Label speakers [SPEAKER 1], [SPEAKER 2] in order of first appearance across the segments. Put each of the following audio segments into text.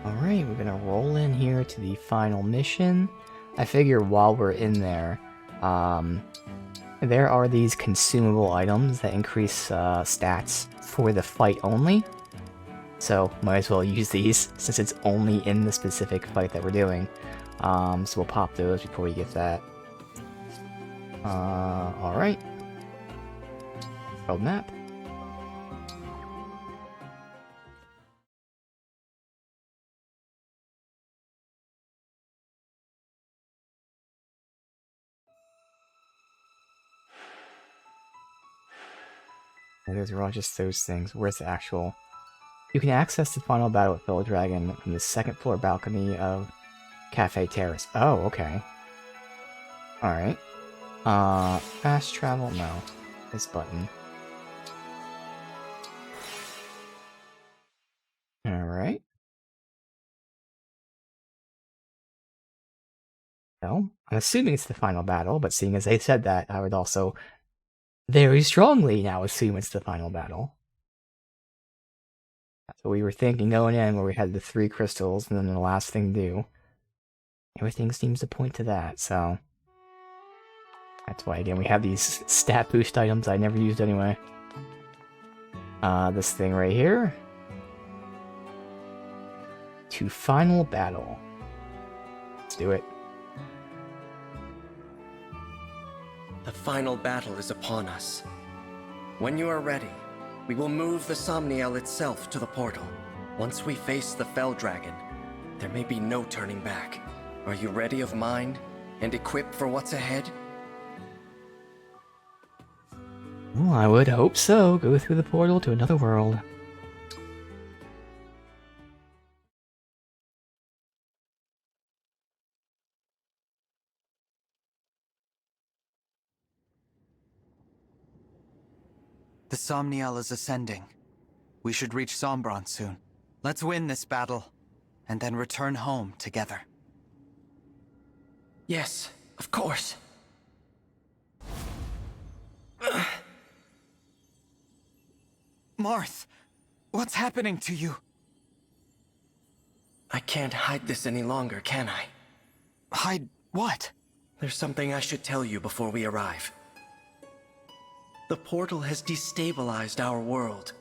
[SPEAKER 1] Alright, we're gonna roll in here to the final mission. I figure while we're in there, there are these consumable items that increase stats for the fight only. So, might as well use these, since it's only in the specific fight that we're doing. So we'll pop those before we get that. Alright. World map. Those are all just those things. Where's the actual... You can access the final battle with Fellow Dragon from the second floor balcony of Cafe Terrace. Oh, okay. Alright. Fast travel? No. This button. Alright. Well, I'm assuming it's the final battle, but seeing as they said that, I would also very strongly now assume it's the final battle. That's what we were thinking going in, where we had the 3 crystals, and then the last thing to do. Everything seems to point to that, so... That's why, again, we have these stat boost items I never used anyway. This thing right here. To final battle. Let's do it.
[SPEAKER 2] The final battle is upon us. When you are ready, we will move the Somniel itself to the portal. Once we face the Fell Dragon, there may be no turning back. Are you ready of mind and equipped for what's ahead?
[SPEAKER 1] Well, I would hope so. Go through the portal to another world.
[SPEAKER 3] The Somniel is ascending. We should reach Sombron soon. Let's win this battle, and then return home together.
[SPEAKER 2] Yes, of course.
[SPEAKER 3] Marth, what's happening to you?
[SPEAKER 2] I can't hide this any longer, can I?
[SPEAKER 3] Hide what?
[SPEAKER 2] There's something I should tell you before we arrive. The portal has destabilized our world.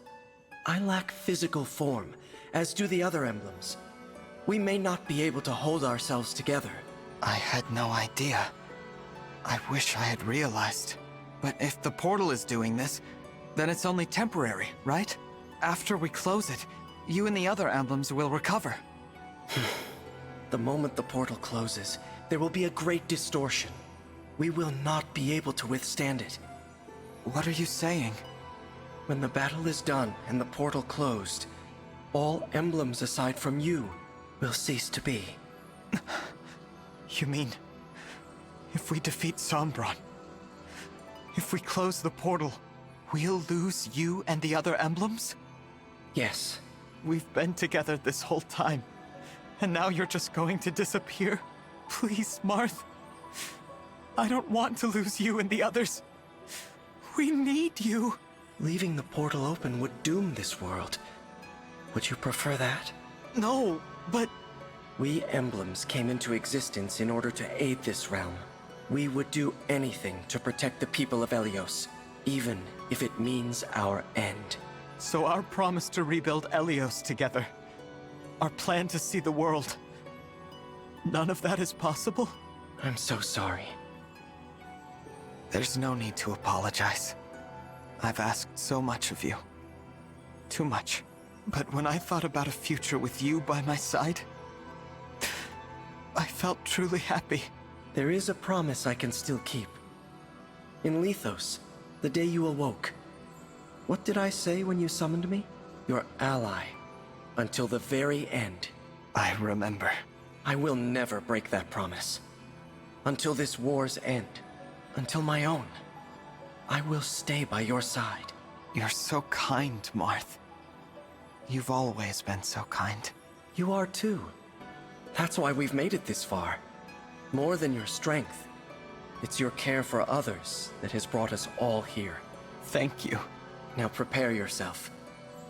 [SPEAKER 2] I lack physical form, as do the other emblems. We may not be able to hold ourselves together.
[SPEAKER 3] I had no idea. I wish I had realized. But if the portal is doing this, then it's only temporary, right? After we close it, you and the other emblems will recover.
[SPEAKER 2] The moment the portal closes, there will be a great distortion. We will not be able to withstand it.
[SPEAKER 3] What are you saying?
[SPEAKER 2] When the battle is done and the portal closed, all emblems aside from you will cease to be.
[SPEAKER 3] You mean, if we defeat Sombron, if we close the portal, we'll lose you and the other emblems?
[SPEAKER 2] Yes.
[SPEAKER 3] We've been together this whole time, and now you're just going to disappear? Please, Marth. I don't want to lose you and the others. We need you.
[SPEAKER 2] Leaving the portal open would doom this world. Would you prefer that?
[SPEAKER 3] No, but...
[SPEAKER 2] We emblems came into existence in order to aid this realm. We would do anything to protect the people of Elios, even if it means our end.
[SPEAKER 3] So our promise to rebuild Elios together, our plan to see the world, none of that is possible?
[SPEAKER 2] I'm so sorry.
[SPEAKER 3] There's no need to apologize. I've asked so much of you. Too much. But when I thought about a future with you by my side, I felt truly happy.
[SPEAKER 2] There is a promise I can still keep. In Lethos, the day you awoke, what did I say when you summoned me? Your ally, until the very end.
[SPEAKER 3] I remember.
[SPEAKER 2] I will never break that promise. Until this war's end. Until my own. I will stay by your side.
[SPEAKER 3] You're so kind, Marth. You've always been so kind.
[SPEAKER 2] You are too. That's why we've made it this far. More than your strength. It's your care for others that has brought us all here.
[SPEAKER 3] Thank you.
[SPEAKER 2] Now prepare yourself.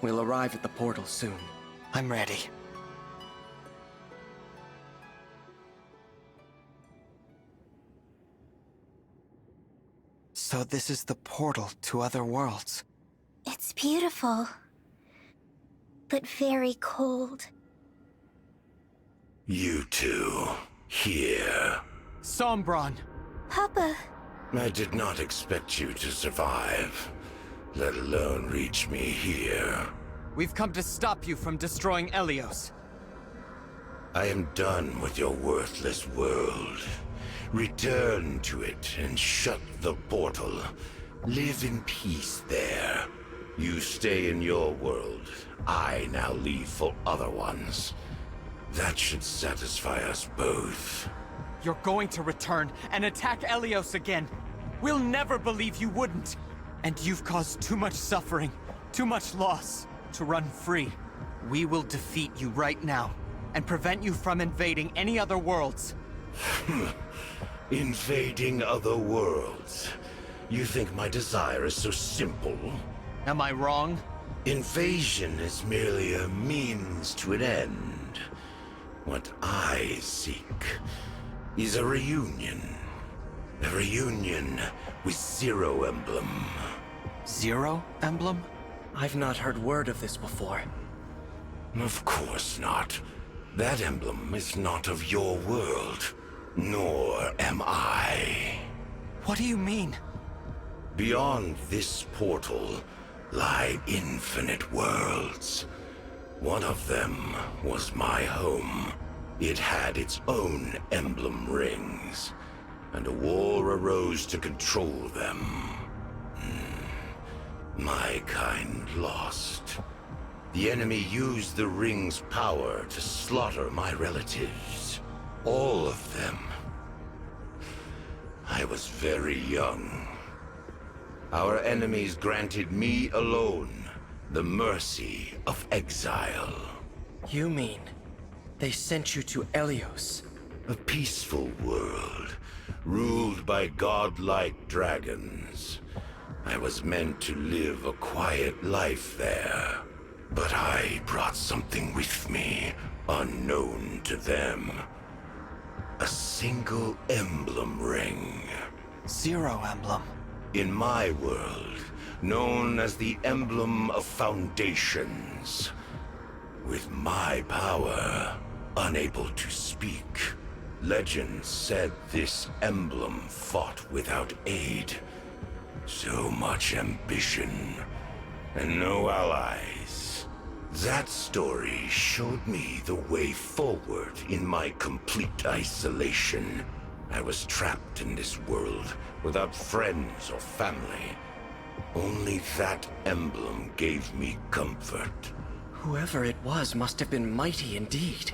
[SPEAKER 2] We'll arrive at the portal soon.
[SPEAKER 3] I'm ready. So this is the portal to other worlds.
[SPEAKER 4] It's beautiful, but very cold.
[SPEAKER 5] You two, here.
[SPEAKER 3] Sombron!
[SPEAKER 4] Papa,
[SPEAKER 5] I did not expect you to survive, let alone reach me here.
[SPEAKER 3] We've come to stop you from destroying Helios.
[SPEAKER 5] I am done with your worthless world. Return to it and shut the portal. Live in peace there. You stay in your world. I now leave for other ones. That should satisfy us both.
[SPEAKER 3] You're going to return and attack Helios again. We'll never believe you wouldn't. And you've caused too much suffering, too much loss, to run free. We will defeat you right now, and prevent you from invading any other worlds.
[SPEAKER 5] Invading other worlds? You think my desire is so simple?
[SPEAKER 3] Am I wrong?
[SPEAKER 5] Invasion is merely a means to an end. What I seek is a reunion. A reunion with Zero Emblem.
[SPEAKER 3] Zero Emblem?
[SPEAKER 2] I've not heard word of this before.
[SPEAKER 5] Of course not. That emblem is not of your world, nor am I.
[SPEAKER 3] What do you mean?
[SPEAKER 5] Beyond this portal lie infinite worlds. One of them was my home. It had its own emblem rings, and a war arose to control them. My kind lost. The enemy used the ring's power to slaughter my relatives. All of them. I was very young. Our enemies granted me alone the mercy of exile.
[SPEAKER 2] You mean they sent you to Helios?
[SPEAKER 5] A peaceful world, ruled by godlike dragons. I was meant to live a quiet life there. But I brought something with me, unknown to them. A single emblem ring.
[SPEAKER 3] Zero Emblem.
[SPEAKER 5] In my world, known as the Emblem of Foundations. With my power, unable to speak, legends said this emblem fought without aid. So much ambition, and no allies. That story showed me the way forward in my complete isolation. I was trapped in this world without friends or family. Only that emblem gave me comfort.
[SPEAKER 2] Whoever it was must have been mighty indeed.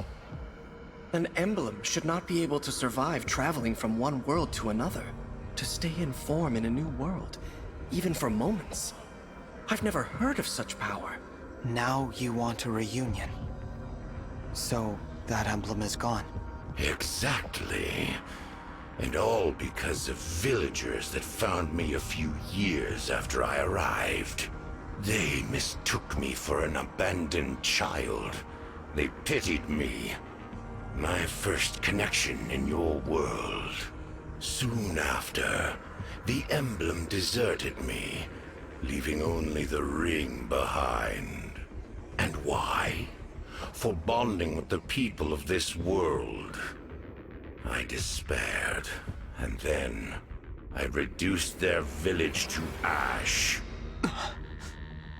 [SPEAKER 2] An emblem should not be able to survive traveling from one world to another, to stay in form in a new world, even for moments. I've never heard of such power.
[SPEAKER 3] Now you want a reunion. So, that emblem is gone.
[SPEAKER 5] Exactly. And all because of villagers that found me a few years after I arrived. They mistook me for an abandoned child. They pitied me. My first connection in your world. Soon after, the emblem deserted me, leaving only the ring behind. And why? For bonding with the people of this world. I despaired, and then I reduced their village to ash.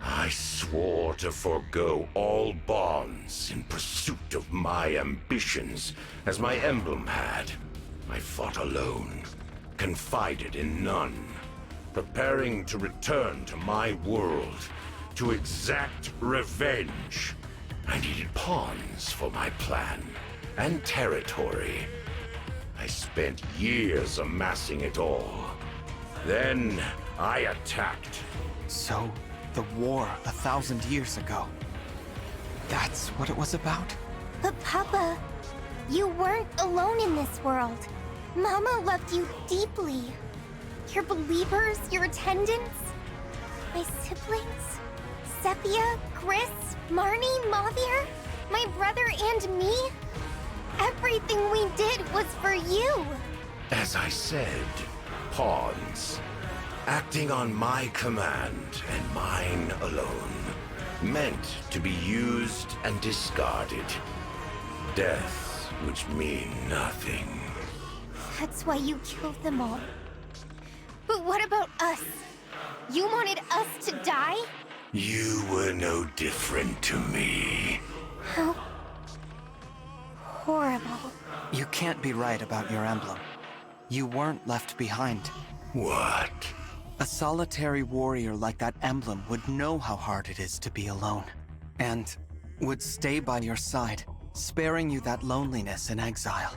[SPEAKER 5] I swore to forego all bonds in pursuit of my ambitions, as my emblem had. I fought alone, confided in none, preparing to return to my world, to exact revenge. I needed pawns for my plan, and territory. I spent years amassing it all. Then I attacked.
[SPEAKER 3] So, the war 1,000 years ago. That's what it was about?
[SPEAKER 4] but Papa, you weren't alone in this world. Mama loved you deeply. Your believers, your attendants, my siblings, Sepia, Chris, Marnie, Mavir, my brother and me. Everything we did was for you.
[SPEAKER 5] As I said, pawns. acting on my command and mine alone, meant to be used and discarded. Deaths which mean nothing.
[SPEAKER 4] That's why you killed them all. But what about us? You wanted us to die?
[SPEAKER 5] You were no different to me.
[SPEAKER 4] How horrible.
[SPEAKER 3] You can't be right about your emblem. You weren't left behind.
[SPEAKER 5] What?
[SPEAKER 3] A solitary warrior like that emblem would know how hard it is to be alone. And would stay by your side, sparing you that loneliness and exile.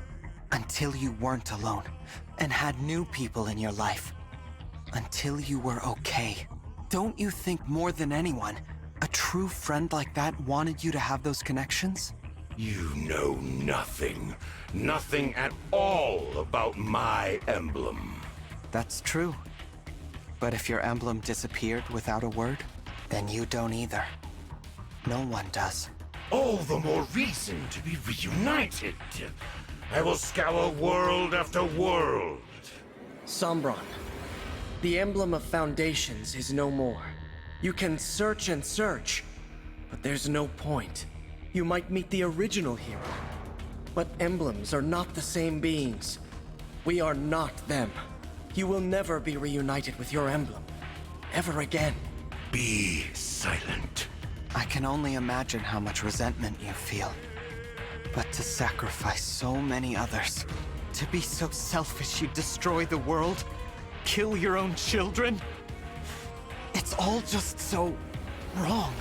[SPEAKER 3] Until you weren't alone, and had new people in your life. Until you were okay. Don't you think more than anyone, a true friend like that wanted you to have those connections?
[SPEAKER 5] You know nothing. Nothing at all about my emblem.
[SPEAKER 3] That's true. But if your emblem disappeared without a word, then you don't either. No one does.
[SPEAKER 5] All the more reason to be reunited. I will scour world after world.
[SPEAKER 2] Sombron, the emblem of foundations is no more. You can search and search, but there's no point. You might meet the original hero, but emblems are not the same beings. We are not them. You will never be reunited with your emblem. Ever again.
[SPEAKER 5] Be silent.
[SPEAKER 3] I can only imagine how much resentment you feel. But to sacrifice so many others, to be so selfish you destroy the world, kill your own children, it's all just so wrong.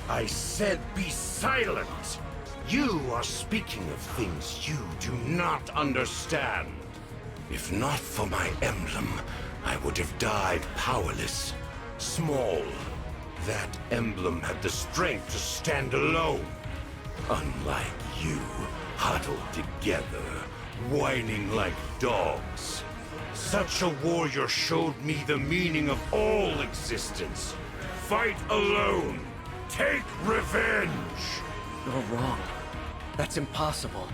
[SPEAKER 5] I said be silent. You are speaking of things you do not understand. If not for my emblem, I would have died powerless, small. That emblem had the strength to stand alone. Unlike you, huddled together, whining like dogs. Such a warrior showed me the meaning of all existence. Fight alone. Take revenge.
[SPEAKER 2] You're wrong. That's impossible.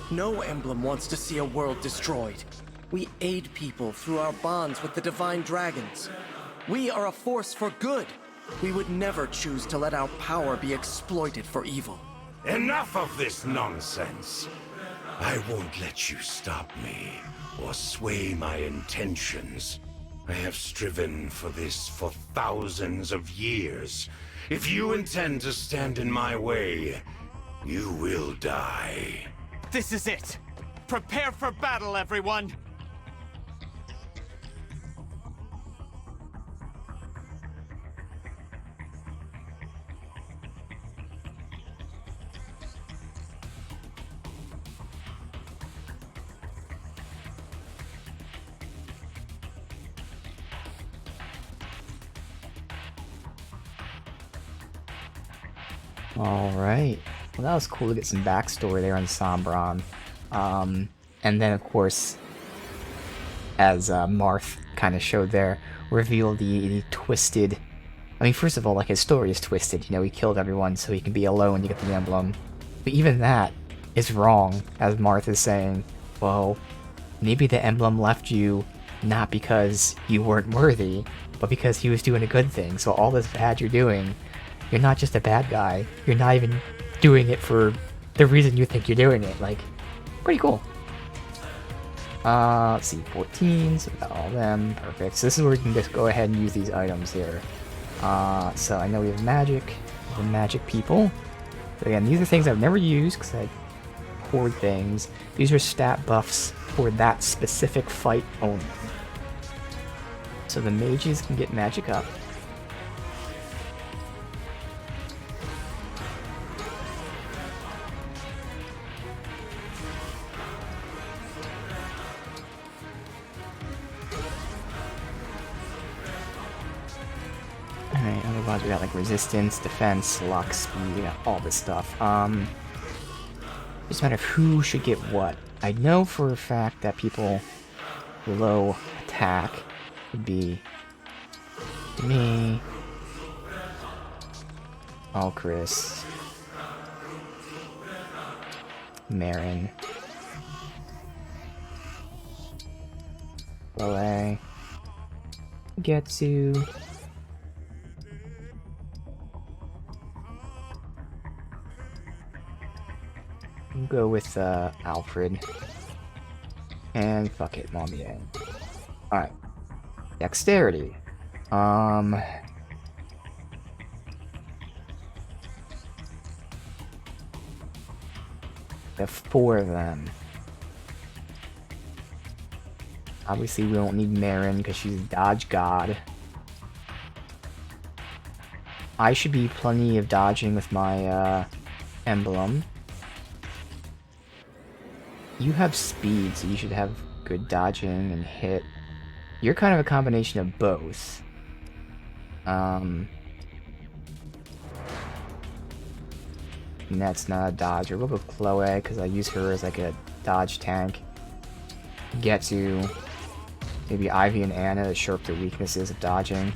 [SPEAKER 2] No emblem wants to see a world destroyed. We aid people through our bonds with the divine dragons. We are a force for good. We would never choose to let our power be exploited for evil.
[SPEAKER 5] Enough of this nonsense. I won't let you stop me or sway my intentions. I have striven for this for thousands of years. If you intend to stand in my way, you will die.
[SPEAKER 3] This is it! Prepare for battle, everyone!
[SPEAKER 1] Alright. Well, that was cool to get some backstory there on Sombron. And then, of course, as Marth kind of showed there, revealed the twisted... I mean, first of all, like, his story is twisted. You know, he killed everyone so he can be alone to get the emblem. But even that is wrong, as Marth is saying. Well, maybe the emblem left you not because you weren't worthy, but because he was doing a good thing. So all this bad you're doing, you're not just a bad guy. You're not even doing it for the reason you think you're doing it. Like, pretty cool. Let's see, 14, so we got all them. Perfect. So this is where we can just go ahead and use these items here. So I know we have magic. The magic people. So again, these are things I've never used because I hoard things. These are stat buffs for that specific fight only. So the mages can get magic up. Alright, otherwise we got like resistance, defense, luck, speed, we got all this stuff. Just a matter of who should get what. I know for a fact that people low attack would be me, Chris, Marin, Ballet, get to... We'll go with Alfred. And fuck it, Mommy. Alright. Dexterity. We have 4 of them. Obviously, we don't need Marin because she's a dodge god. I should be plenty of dodging with my emblem. You have speed, so you should have good dodging and hit. You're kind of a combination of both. And that's not a dodger. We'll go with Chloe, because I use her as like a dodge tank. Get to maybe Ivy and Anna to shore up their weaknesses of dodging.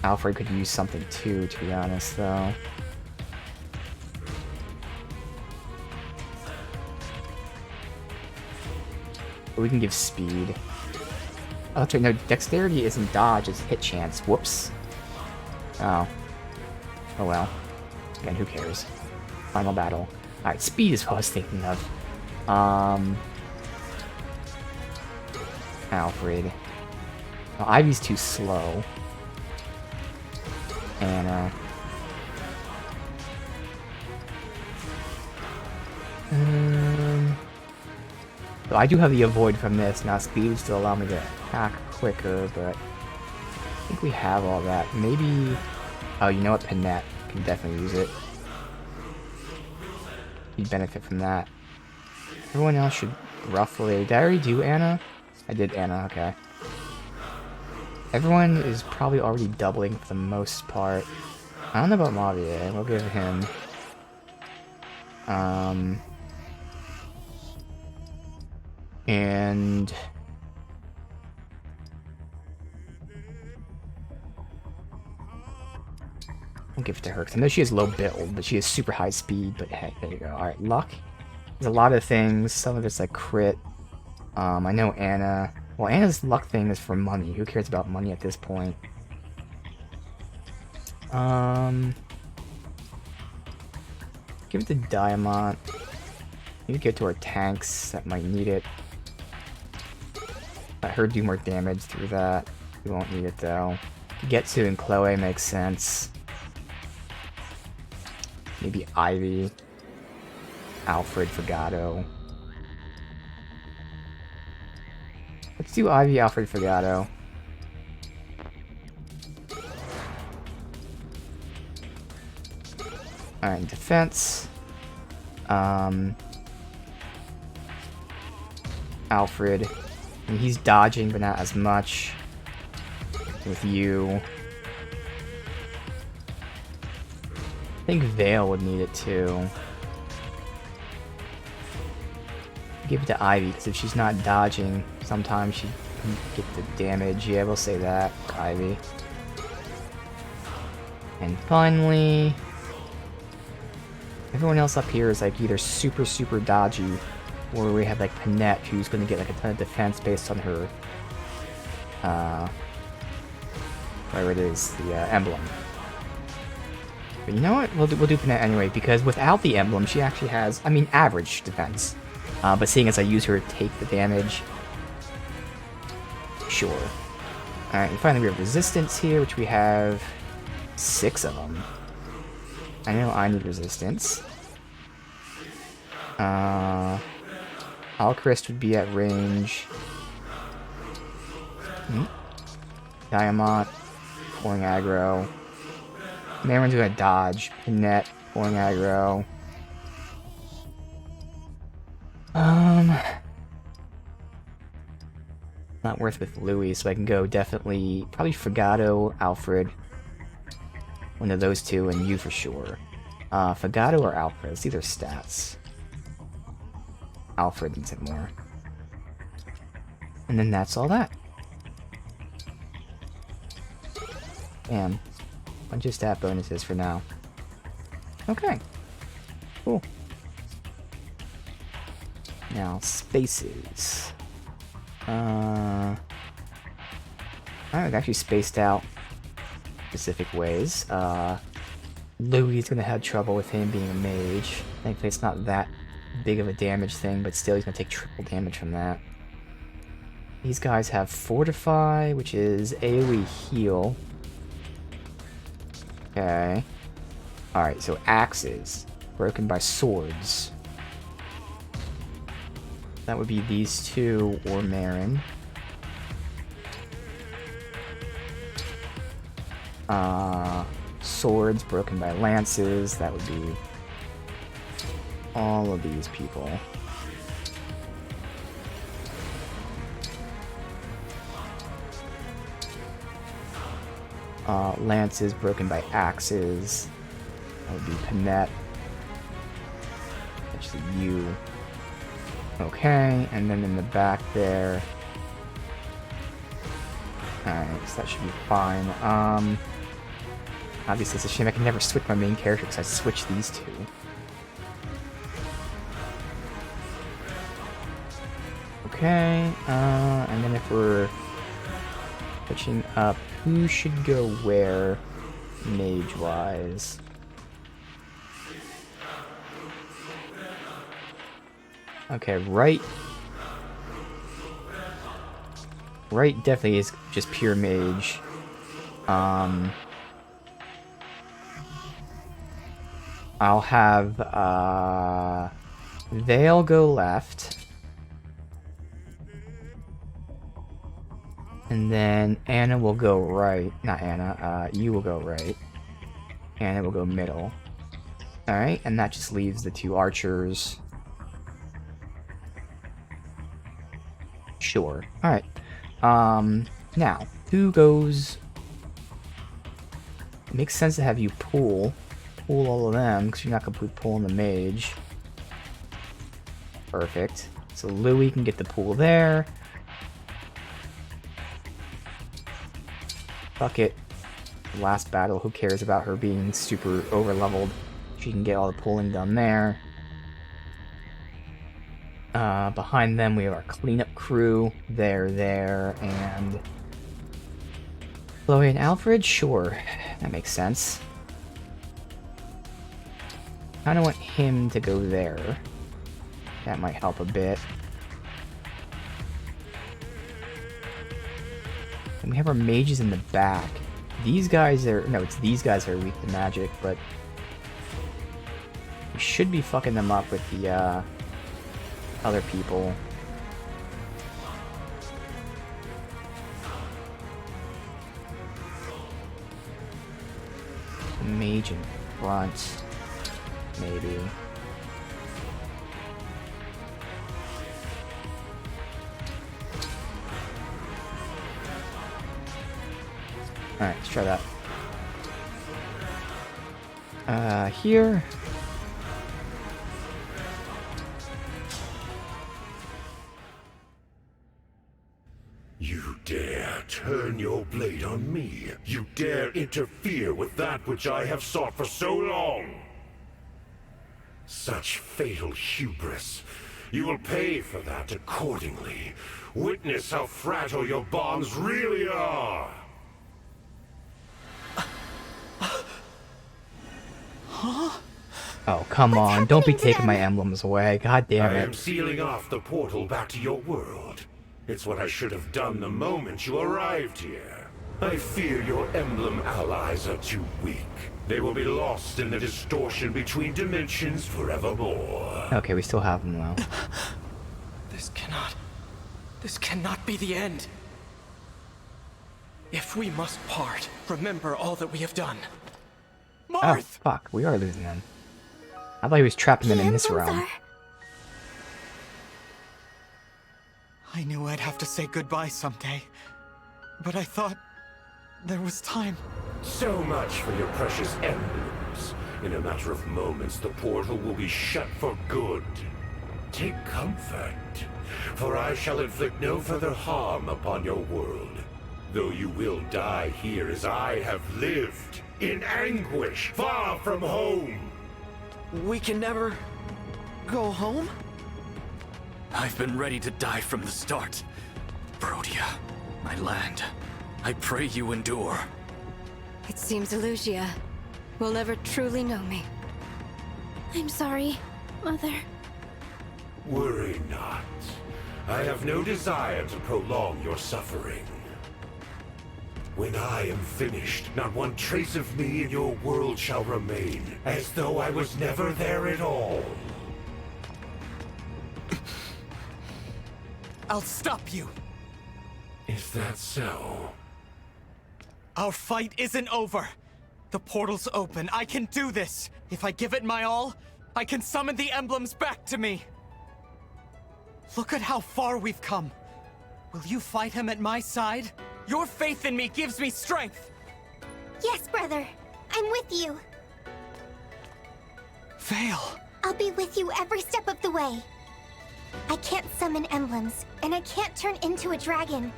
[SPEAKER 1] Alfred could use something too, to be honest, though. But we can give speed. Oh, that's right, no, dexterity isn't dodge, it's hit chance. Whoops. Oh. Oh well. Again, who cares? Final battle. Alright, speed is what I was thinking of. Alfred. Oh, Ivy's too slow. Anna. So I do have the avoid from this. Now speed would still allow me to attack quicker, but I think we have all that. Maybe... Oh, you know what? Panette can definitely use it. You'd benefit from that. Everyone else should roughly... Did I already do Anna? I did Anna, okay. Everyone is probably already doubling for the most part. I don't know about Mavier. We'll give him... And... I'll give it to her, because I know she has low build, but she has super high speed, but hey, there you go. Alright, luck. There's a lot of things, some of it's like crit. I know Anna... Well, Anna's luck thing is for money. Who cares about money at this point? Give it to Diamond. Maybe give it to our tanks that might need it. Let her do more damage through that. We won't need it though. Getsu and Chloe makes sense. Maybe Ivy. Alfred Fagato. Let's do Ivy, Alfred Fagato. Alright, defense. Alfred. And he's dodging, but not as much. With you. I think Vale would need it too. Give it to Ivy, because if she's not dodging, sometimes she can get the damage. Yeah, we'll say that for Ivy. And finally... Everyone else up here is like either super, super dodgy, or we have like Panette, who's going to get like a ton of defense based on her... whatever it is, the emblem. But you know what? We'll do Panette anyway, because without the emblem, she actually has, I mean, average defense. But seeing as I use her to take the damage, sure. Alright, and finally we have resistance here, which we have 6 of them. I know I need resistance. Alchrist would be at range. Diamond, pulling aggro. Marin's gonna dodge. Panette, pulling aggro. Not worth with Louis, so I can go definitely, probably Fagato, Alfred. One of those two, and you for sure. Fagato or Alfred, let's see their stats. Alfred needs it more. And then that's all that. Bam. Bunch of stat bonuses for now. Okay. Cool. Now, spaces. I've actually spaced out specific ways. Louis gonna have trouble with him being a mage. Thankfully, it's not that big of a damage thing, but still, he's gonna take triple damage from that. These guys have Fortify, which is AoE heal. Okay. Alright, so axes. Broken by swords. That would be these two or Marin. Swords broken by lances. That would be all of these people. Lances broken by axes. That would be Panette. Actually, you. Okay, and then in the back there. Alright, so that should be fine. Obviously, it's a shame I can never switch my main character because I switched these two. Okay, and then if we're switching up, who should go where, mage-wise? Okay, right. Right definitely is just pure mage. I'll have, they'll go left. And then Anna will go right. Not Anna, you will go right. Anna will go middle. Alright, and that just leaves the two archers. Sure. Alright. Now, who goes... It makes sense to have you pull all of them, because you're not completely pulling the mage. Perfect. So Louis can get the pull there. Fuck it. Last battle, who cares about her being super over-leveled? She can get all the pulling done there. Behind them we have our cleanup crew. There, and... Chloe and Alfred? Sure. That makes sense. I don't want him to go there. That might help a bit. And we have our mages in the back. These guys are... No, it's these guys that are weak to magic, but... We should be fucking them up with the, other people. Mage in front. Maybe. Alright, let's try that. Here.
[SPEAKER 5] You dare turn your blade on me? You dare interfere with that which I have sought for so long? Such fatal hubris. You will pay for that accordingly. Witness how fragile your bonds really are.
[SPEAKER 1] Oh, come on. Don't be taking my emblems away. God damn
[SPEAKER 5] I
[SPEAKER 1] it.
[SPEAKER 5] am sealing off the portal back to your world. It's what I should have done the moment you arrived here. I fear your emblem allies are too weak. They will be lost in the distortion between dimensions forevermore.
[SPEAKER 1] Okay, we still have them though.
[SPEAKER 2] This cannot be the end. If we must part, remember all that we have done.
[SPEAKER 1] Oh,
[SPEAKER 2] Marth!
[SPEAKER 1] fuck. We are losing them. I thought he was trapping them in this realm.
[SPEAKER 3] I knew I'd have to say goodbye someday, but I thought there was time.
[SPEAKER 5] So much for your precious emblems. In a matter of moments, the portal will be shut for good. Take comfort, for I shall inflict no further harm upon your world. Though you will die here as I have lived, in anguish, far from home.
[SPEAKER 6] We can never go home? I've been ready to die from the start. Brodia, my land, I pray you endure.
[SPEAKER 7] It seems Elusia will never truly know me.
[SPEAKER 4] I'm sorry, Mother.
[SPEAKER 5] Worry not. I have no desire to prolong your suffering. When I am finished, not one trace of me in your world shall remain, as though I was never there at all.
[SPEAKER 3] I'll stop you.
[SPEAKER 5] Is that so?
[SPEAKER 3] Our fight isn't over. The portal's open. I can do this. If I give it my all, I can summon the emblems back to me. Look at how far we've come. Will you fight him at my side? Your faith in me gives me strength.
[SPEAKER 4] Yes, brother. I'm with you.
[SPEAKER 3] Veil.
[SPEAKER 4] I'll be with you every step of the way. I can't summon emblems, and I can't turn into a dragon.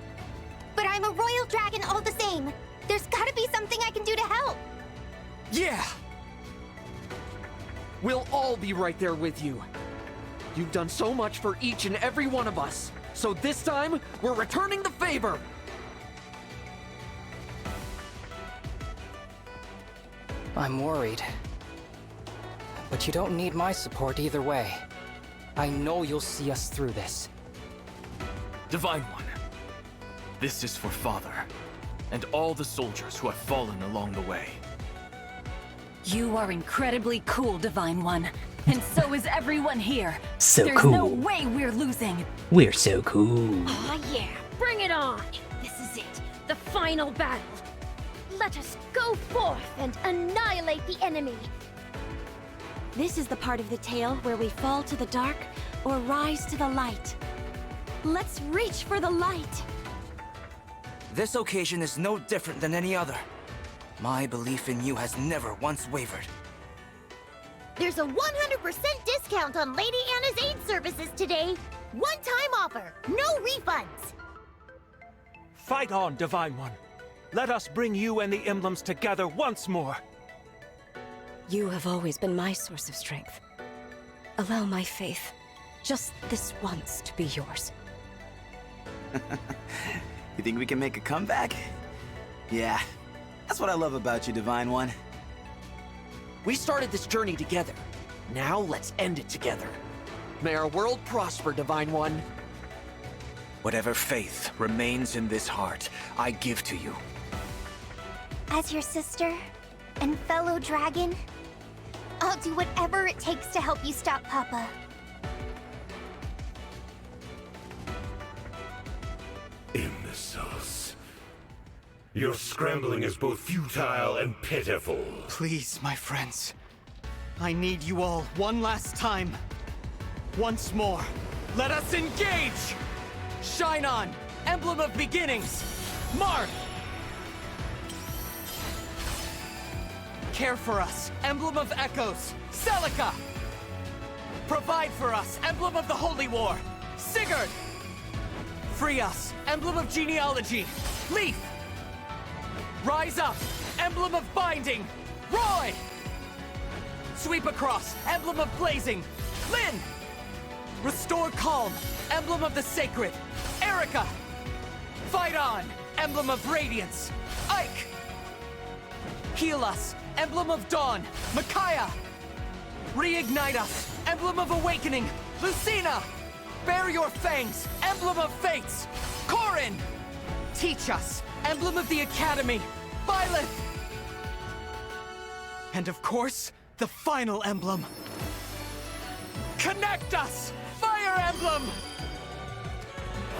[SPEAKER 4] But I'm a royal dragon all the same. There's gotta be something I can do to help.
[SPEAKER 3] Yeah!
[SPEAKER 6] We'll all be right there with you. You've done so much for each and every one of us. So this time, we're returning the favor.
[SPEAKER 8] I'm worried. But you don't need my support either way. I know you'll see us through this.
[SPEAKER 6] Divine One, this is for Father, and all the soldiers who have fallen along the way.
[SPEAKER 7] You are incredibly cool, Divine One. And so is everyone here.
[SPEAKER 1] So
[SPEAKER 7] There's
[SPEAKER 1] cool.
[SPEAKER 7] no way we're losing.
[SPEAKER 1] We're so cool.
[SPEAKER 9] Aw, yeah, bring it on! This is it, the final battle. Let us go forth and annihilate the enemy.
[SPEAKER 4] This is the part of the tale where we fall to the dark or rise to the light. Let's reach for the light.
[SPEAKER 10] This occasion is no different than any other. My belief in you has never once wavered.
[SPEAKER 9] There's a 100% discount on Lady Anna's aid services today. One-time offer, no refunds.
[SPEAKER 11] Fight on, Divine One. Let us bring you and the emblems together once more.
[SPEAKER 7] You have always been my source of strength. Allow my faith, just this once, to be yours.
[SPEAKER 10] You think we can make a comeback? Yeah, that's what I love about you, Divine One.
[SPEAKER 6] We started this journey together. Now let's end it together. May our world prosper, Divine One.
[SPEAKER 10] Whatever faith remains in this heart, I give to you.
[SPEAKER 4] As your sister and fellow dragon, I'll do whatever it takes to help you stop Papa.
[SPEAKER 5] Imbeciles. Your scrambling is both futile and pitiful.
[SPEAKER 3] Please, my friends. I need you all one last time. Once more. Let us engage! Shine on, Emblem of Beginnings! Mark! Care for us, Emblem of Echoes! Celica! Provide for us, Emblem of the Holy War! Sigurd! Free us, Emblem of Genealogy! Leaf! Rise up, Emblem of Binding! Roy! Sweep across, Emblem of Blazing! Lyn! Restore calm, Emblem of the Sacred! Erica! Fight on, Emblem of Radiance! Ike! Heal us, Emblem of Dawn! Micaiah! Reignite us, Emblem of Awakening! Lucina! Bear your fangs, Emblem of Fates! Corin! Teach us, Emblem of the Academy! Byleth! And of course, the final emblem. Connect us! Fire Emblem!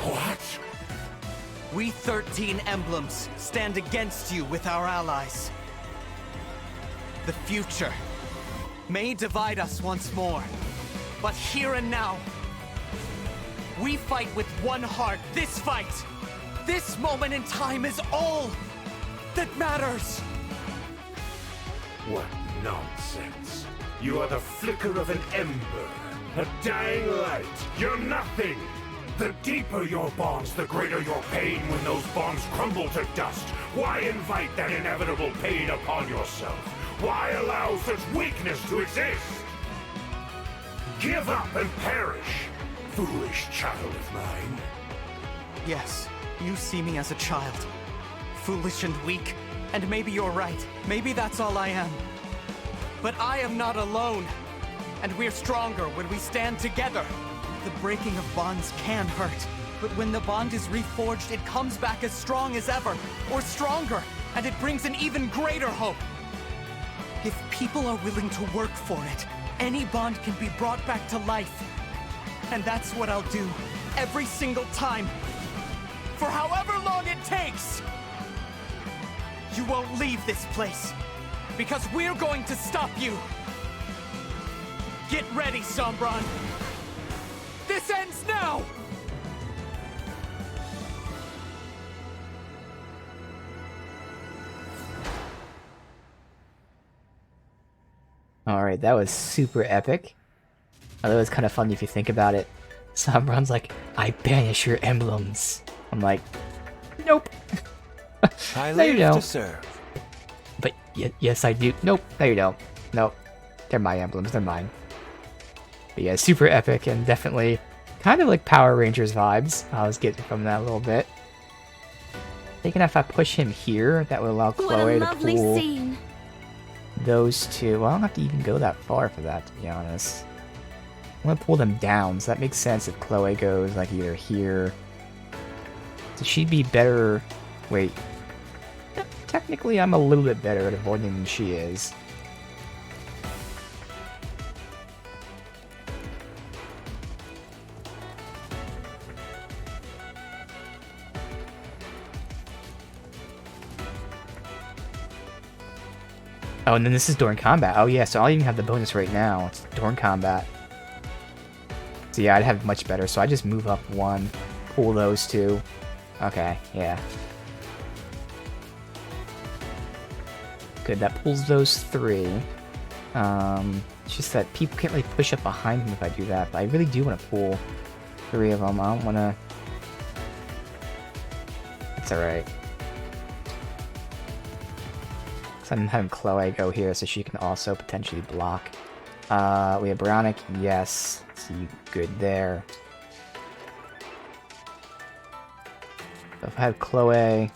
[SPEAKER 5] What?
[SPEAKER 3] We 13 emblems stand against you with our allies. The future may divide us once more, but here and now, we fight with one heart. This fight, this moment in time is all that matters.
[SPEAKER 5] What nonsense. You are the flicker of an ember, a dying light. You're nothing. The deeper your bonds, the greater your pain when those bonds crumble to dust. Why invite that inevitable pain upon yourself? Why allow such weakness to exist? Give up and perish, foolish child of mine.
[SPEAKER 3] Yes, you see me as a child. foolish and weak, and maybe you're right. Maybe that's all I am. But I am not alone, and we're stronger when we stand together. The breaking of bonds can hurt, but when the bond is reforged, it comes back as strong as ever, or stronger, and it brings an even greater hope. If people are willing to work for it, any bond can be brought back to life. And that's what I'll do, every single time. For however long it takes! You won't leave this place, because we're going to stop you! Get ready, Sombron! This ends now!
[SPEAKER 1] Alright, that was super epic. Although it's kind of funny if you think about it. Sombron's like, I banish your emblems. I'm like, nope.
[SPEAKER 11] I
[SPEAKER 1] No, you
[SPEAKER 11] live
[SPEAKER 1] don't.
[SPEAKER 11] to serve.
[SPEAKER 1] But yes, I do. Nope, no, you don't. Nope. They're my emblems, they're mine. But yeah, super epic and definitely kind of like Power Rangers vibes. I was getting from that a little bit. Thinking if I push him here, that would allow Chloe to pull
[SPEAKER 9] scene.
[SPEAKER 1] those two. Well, I don't have to even go that far for that, to be honest. I'm gonna pull them down, so that makes sense if Chloe goes like either here. So she'd be better. Wait. Technically, I'm a little bit better at avoiding than she is. Oh, and then this is during combat. Oh yeah, so I'll even have the bonus right now. It's during combat. So yeah, I'd have much better. So I just move up one, pull those two. Okay, yeah. Good, that pulls those three. It's just that people can't really push up behind him if I do that, but I really do want to pull three of them. I don't want to... That's alright. So I'm having Chloe go here so she can also potentially block. We have Brownic, yes. So you good there. So if I have Chloe...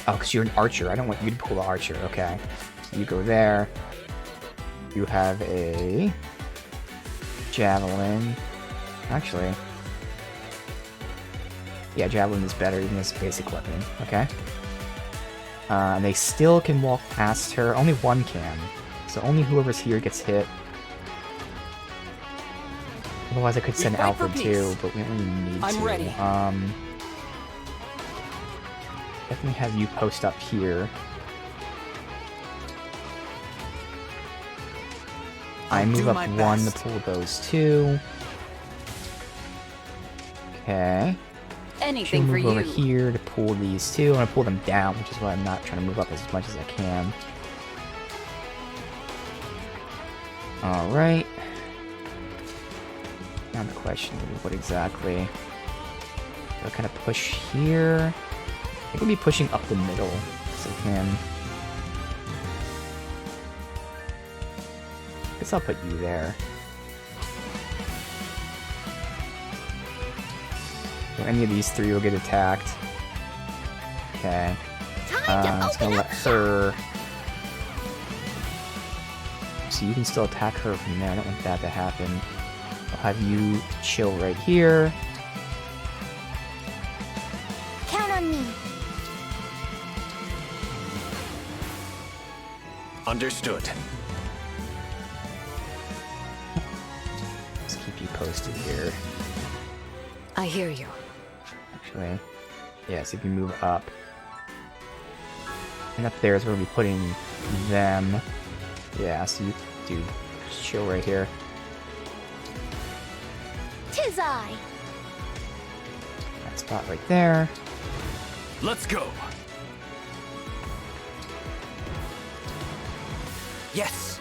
[SPEAKER 1] Oh, because you're an archer. I don't want you to pull the archer. Okay. So you go there. You have a... Javelin. Actually... Yeah, Javelin is better than this basic weapon. Okay. And they still can walk past her. Only one can. So only whoever's here gets hit. Otherwise I could send Alfred too, but we don't really need to.
[SPEAKER 8] I'm ready.
[SPEAKER 1] Definitely have you post up here. I move up one to pull those two. Okay.
[SPEAKER 7] Anything
[SPEAKER 1] She'll
[SPEAKER 7] for
[SPEAKER 1] move over
[SPEAKER 7] you.
[SPEAKER 1] here to pull these two. I'm gonna pull them down, which is why I'm not trying to move up as much as I can. Alright. Now the question is what exactly? Do I kind of push here? I think we'll be pushing up the middle. So I can... I guess I'll put you there. So any of these three will get attacked. Okay. I'm just gonna let her... So you can still attack her from there. I don't want that to happen. I'll have you chill right here.
[SPEAKER 4] Count on me.
[SPEAKER 2] Understood.
[SPEAKER 1] Let's keep you posted here.
[SPEAKER 7] I hear you.
[SPEAKER 1] Actually, yeah, so you can move up. And up there is where we'll be putting them. Yeah, so you do chill right here.
[SPEAKER 9] Tis I.
[SPEAKER 1] That spot right there.
[SPEAKER 10] Let's go. Yes.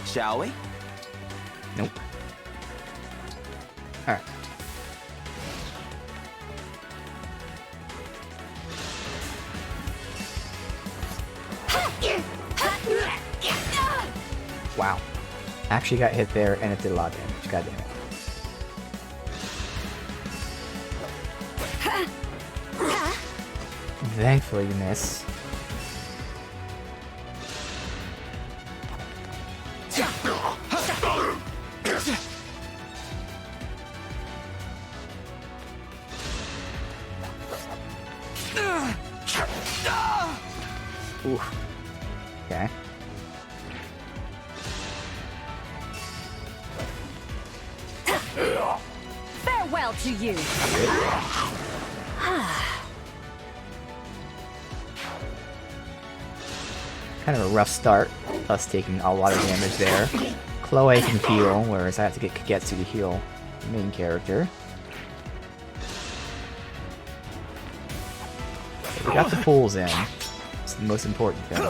[SPEAKER 10] Shall we?
[SPEAKER 1] Nope. Alright. Wow. Actually got hit there, and it did a lot of damage. God damn it. Thankfully, you miss. Oof. Okay.
[SPEAKER 7] Farewell to you.
[SPEAKER 1] Kind of a rough start, us taking a lot of damage there. Chloe can heal, whereas I have to get Kagetsu to heal the main character. So we got the pulls in. It's the most important thing.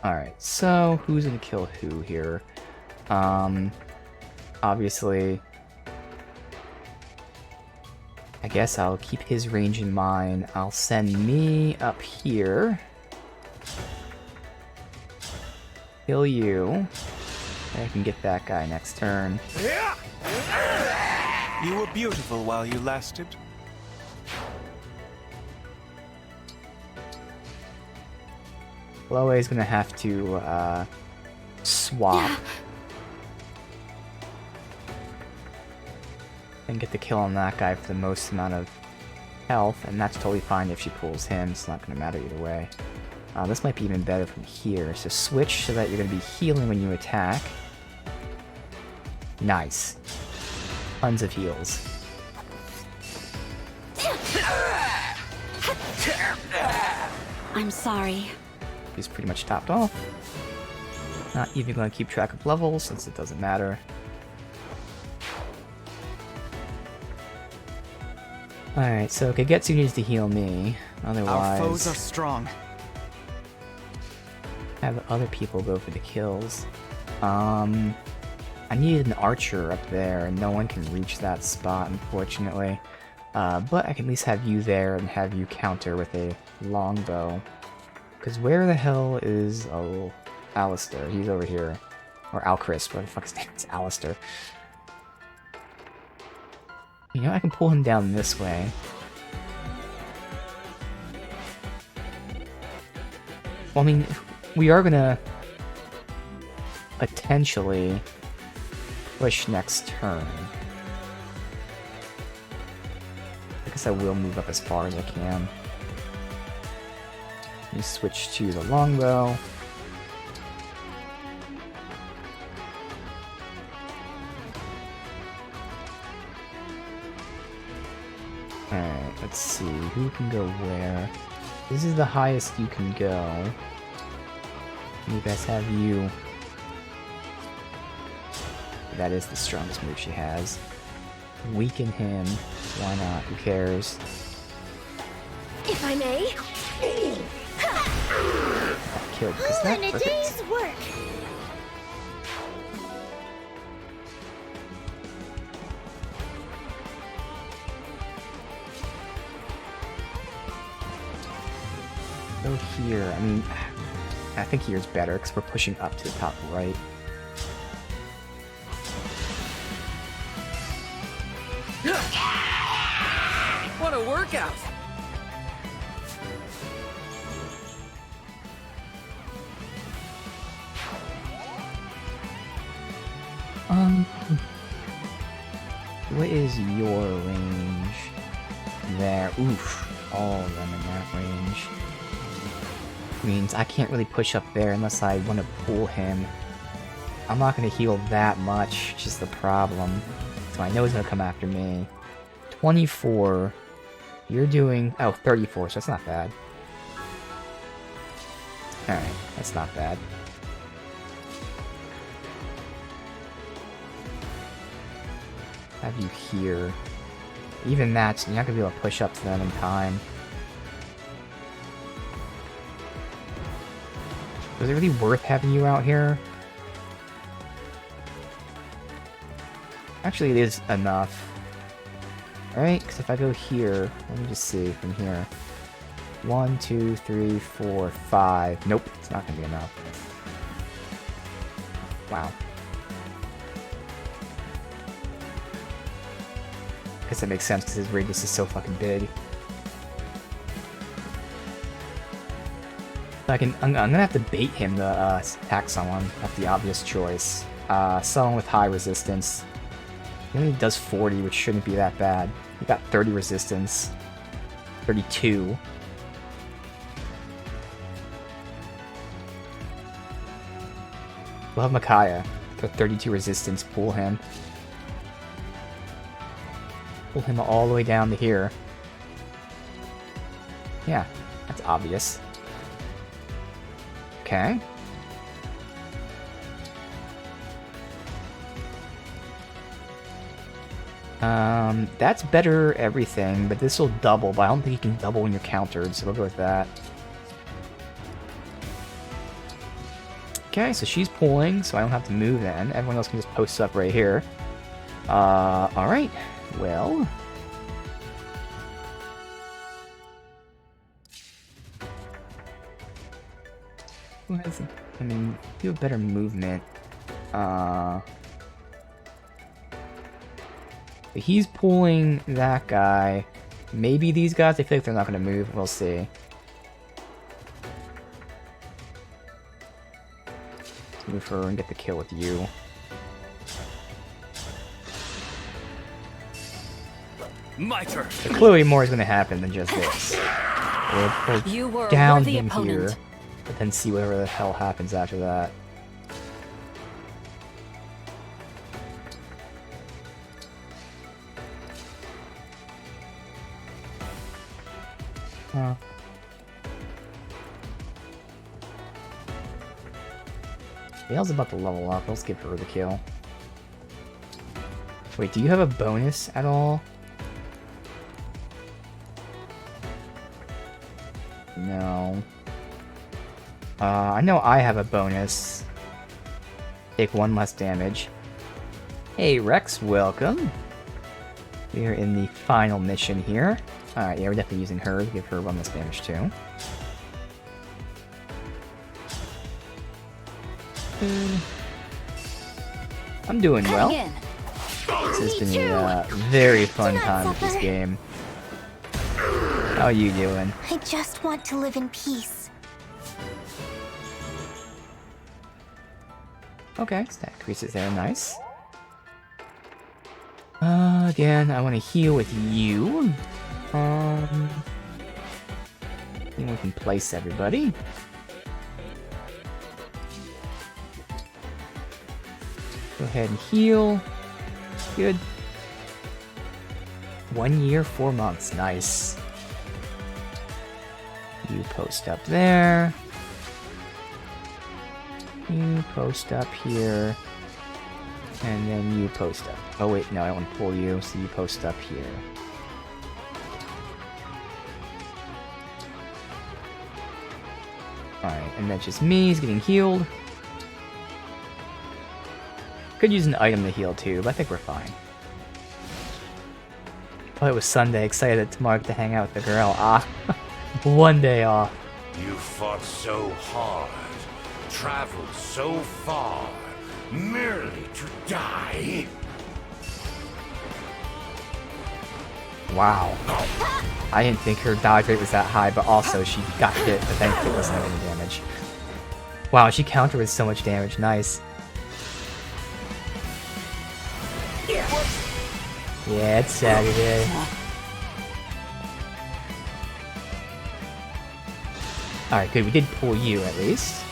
[SPEAKER 1] Alright, so who's gonna kill who here? Obviously, I guess I'll keep his range in mind. I'll send me up here. Kill you. I can get that guy next turn.
[SPEAKER 11] You were beautiful while you lasted.
[SPEAKER 1] Chloe's gonna have to swap and get the kill on that guy for the most amount of health, and that's totally fine if she pulls him. It's not gonna matter either way. This might be even better from here. So switch so that you're gonna be healing when you attack. Nice. Tons of heals.
[SPEAKER 7] I'm sorry.
[SPEAKER 1] He's pretty much topped off. Not even going to keep track of levels since it doesn't matter. Alright, so Kagetsu needs to heal me. Otherwise,
[SPEAKER 3] Our foes are strong.
[SPEAKER 1] have other people go for the kills. I needed an archer up there, and no one can reach that spot, unfortunately. But I can at least have you there and have you counter with a longbow. Because where the hell is... Oh, Alistair. He's over here. Or Alchris, what the fuck his name is? Alistair. You know, I can pull him down this way. Well, I mean, we are gonna... potentially... push next turn. I guess I will move up as far as I can. Let me switch to the longbow. Alright, let's see. Who can go where? This is the highest you can go. You guys have you. That is the strongest move she has. Weaken him. Why not? Who cares?
[SPEAKER 7] If I may.
[SPEAKER 1] That killed. Is
[SPEAKER 9] All
[SPEAKER 1] that
[SPEAKER 9] in a
[SPEAKER 1] perfect?
[SPEAKER 9] day's work.
[SPEAKER 1] Go here. I mean, I think here's better because we're pushing up to the top right.
[SPEAKER 6] What a workout!
[SPEAKER 1] What is your range? There. Oof. All of them in that range. Means I can't really push up there unless I want to pull him. I'm not going to heal that much, which is the problem. So I know he's going to come after me. 24. You're doing... Oh, 34, so that's not bad. Alright, that's not bad. Have you here. Even that, you're not going to be able to push up to them in time. Was it really worth having you out here? Actually, it is enough. Right? Because if I go here, let me just see from here. 1, 2, 3, 4, 5. Nope, it's not gonna be enough. Wow. Guess that makes sense because his radius is so fucking big. I'm gonna have to bait him to attack someone. That's the obvious choice. Someone with high resistance. He only does 40, which shouldn't be that bad. He got 30 resistance. 32. We'll have Micaiah for 32 resistance. Pull him. Pull him all the way down to here. Yeah, that's obvious. Okay. That's better everything, but this will double, but I don't think you can double when you're countered, so we'll go with that. Okay, so she's pulling, so I don't have to move then. Everyone else can just post up right here. Alright. Well... who has... I mean, you have better movement. He's pulling that guy. Maybe these guys, I feel like they're not going to move. We'll see. Let's move her and get the kill with you.
[SPEAKER 10] My turn.
[SPEAKER 1] So clearly more is going to happen than just this. We'll
[SPEAKER 7] You were a
[SPEAKER 1] down
[SPEAKER 7] worthy
[SPEAKER 1] him
[SPEAKER 7] opponent.
[SPEAKER 1] here, but then see whatever the hell happens after that. Huh. Vale's about to level up. Let's give her the kill. Wait, do you have a bonus at all? No. I know I have a bonus. Take 1 less damage. Hey, Rex, welcome. We are in the final mission here. Alright, yeah, we're definitely using her to give her 1 less damage too. I'm doing well. This has been a very fun time with this game. How are you doing?
[SPEAKER 4] I just want to live in peace.
[SPEAKER 1] Okay, stat increases there, nice. Again, I want to heal with you. I think we can place everybody. Go ahead and heal. Good. 1 year, 4 months. Nice. You post up there. You post up here. And then you post up. Oh wait, no, I don't want to pull you, so you post up here. Alright, and that's just me, he's getting healed. Could use an item to heal too, but I think we're fine. Thought it was Sunday, excited that tomorrow I get to hang out with the girl. Ah, 1 day off.
[SPEAKER 5] You fought so hard, traveled so far, merely to die?
[SPEAKER 1] Wow. I didn't think her dodge rate was that high, but also she got hit, but thankfully it wasn't any damage. Wow, she countered with so much damage. Nice. Yeah, it's Saturday. Alright, good. We did pull you, at least.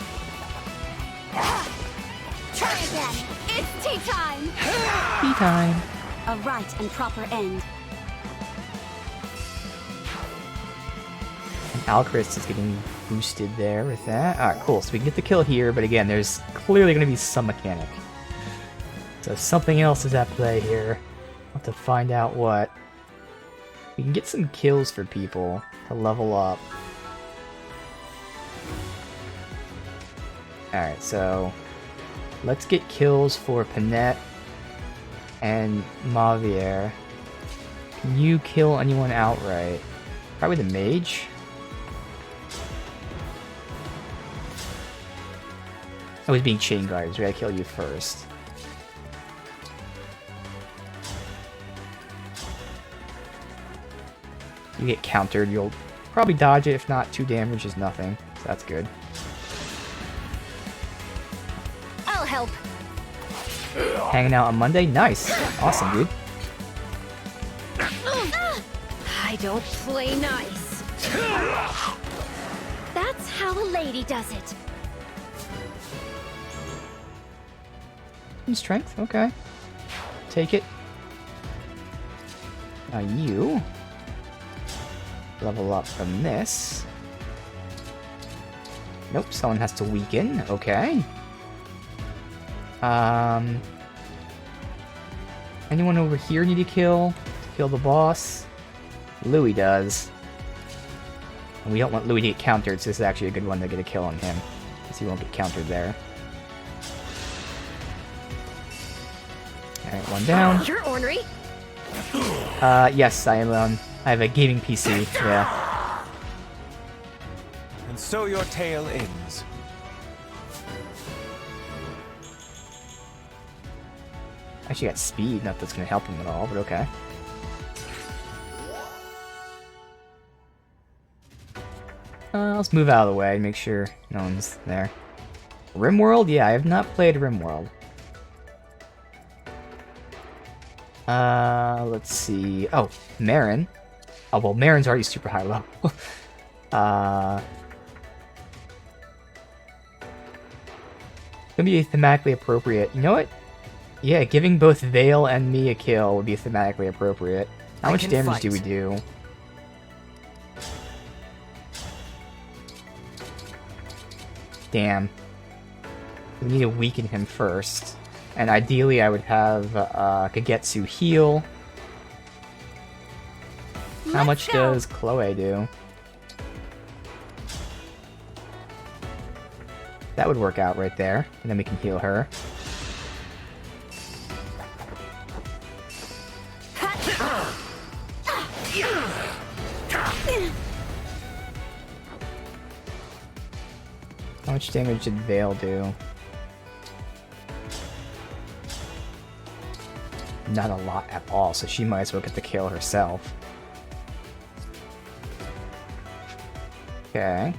[SPEAKER 9] Try again. It's tea time.
[SPEAKER 1] Tea time.
[SPEAKER 9] A right and proper end.
[SPEAKER 1] And Alchrist is getting boosted there with that. Alright, cool. So we can get the kill here, but again, there's clearly going to be some mechanic. So something else is at play here. I'll have to find out what. We can get some kills for people to level up. Alright, so let's get kills for Panette and Mavier. Can you kill anyone outright? Probably the mage. Oh, he's being chain guarded, so we gotta kill you first. You get countered, you'll probably dodge it, if not 2 damage is nothing. So that's good.
[SPEAKER 9] I'll help.
[SPEAKER 1] Hanging out on Monday? Nice. Awesome, dude.
[SPEAKER 9] I don't play nice. That's how a lady does it.
[SPEAKER 1] Strength? Okay. Take it. Now you level up from this. Nope, someone has to weaken. Okay. Anyone over here need to kill? Kill the boss? Louis does. And we don't want Louis to get countered, so this is actually a good one to get a kill on him. Because he won't get countered there. Alright, one down.
[SPEAKER 9] You're ornery.
[SPEAKER 1] Yes, I am I have a gaming PC, yeah.
[SPEAKER 11] And so your tale ends.
[SPEAKER 1] Actually got speed, not that's gonna help him at all, but okay. Let's move out of the way, make sure no one's there. RimWorld? Yeah, I have not played RimWorld. Let's see. Oh, Marin. Oh, well, Marin's already super high level. Gonna be thematically appropriate. You know what? Yeah, giving both Vale and me a kill would be thematically appropriate. How much damage do we do? Damn. We need to weaken him first. And ideally I would have Kagetsu heal. How much does Chloe do? That would work out right there. And then we can heal her. How much damage did Vale do? Not a lot at all, so she might as well get the kill herself. Okay.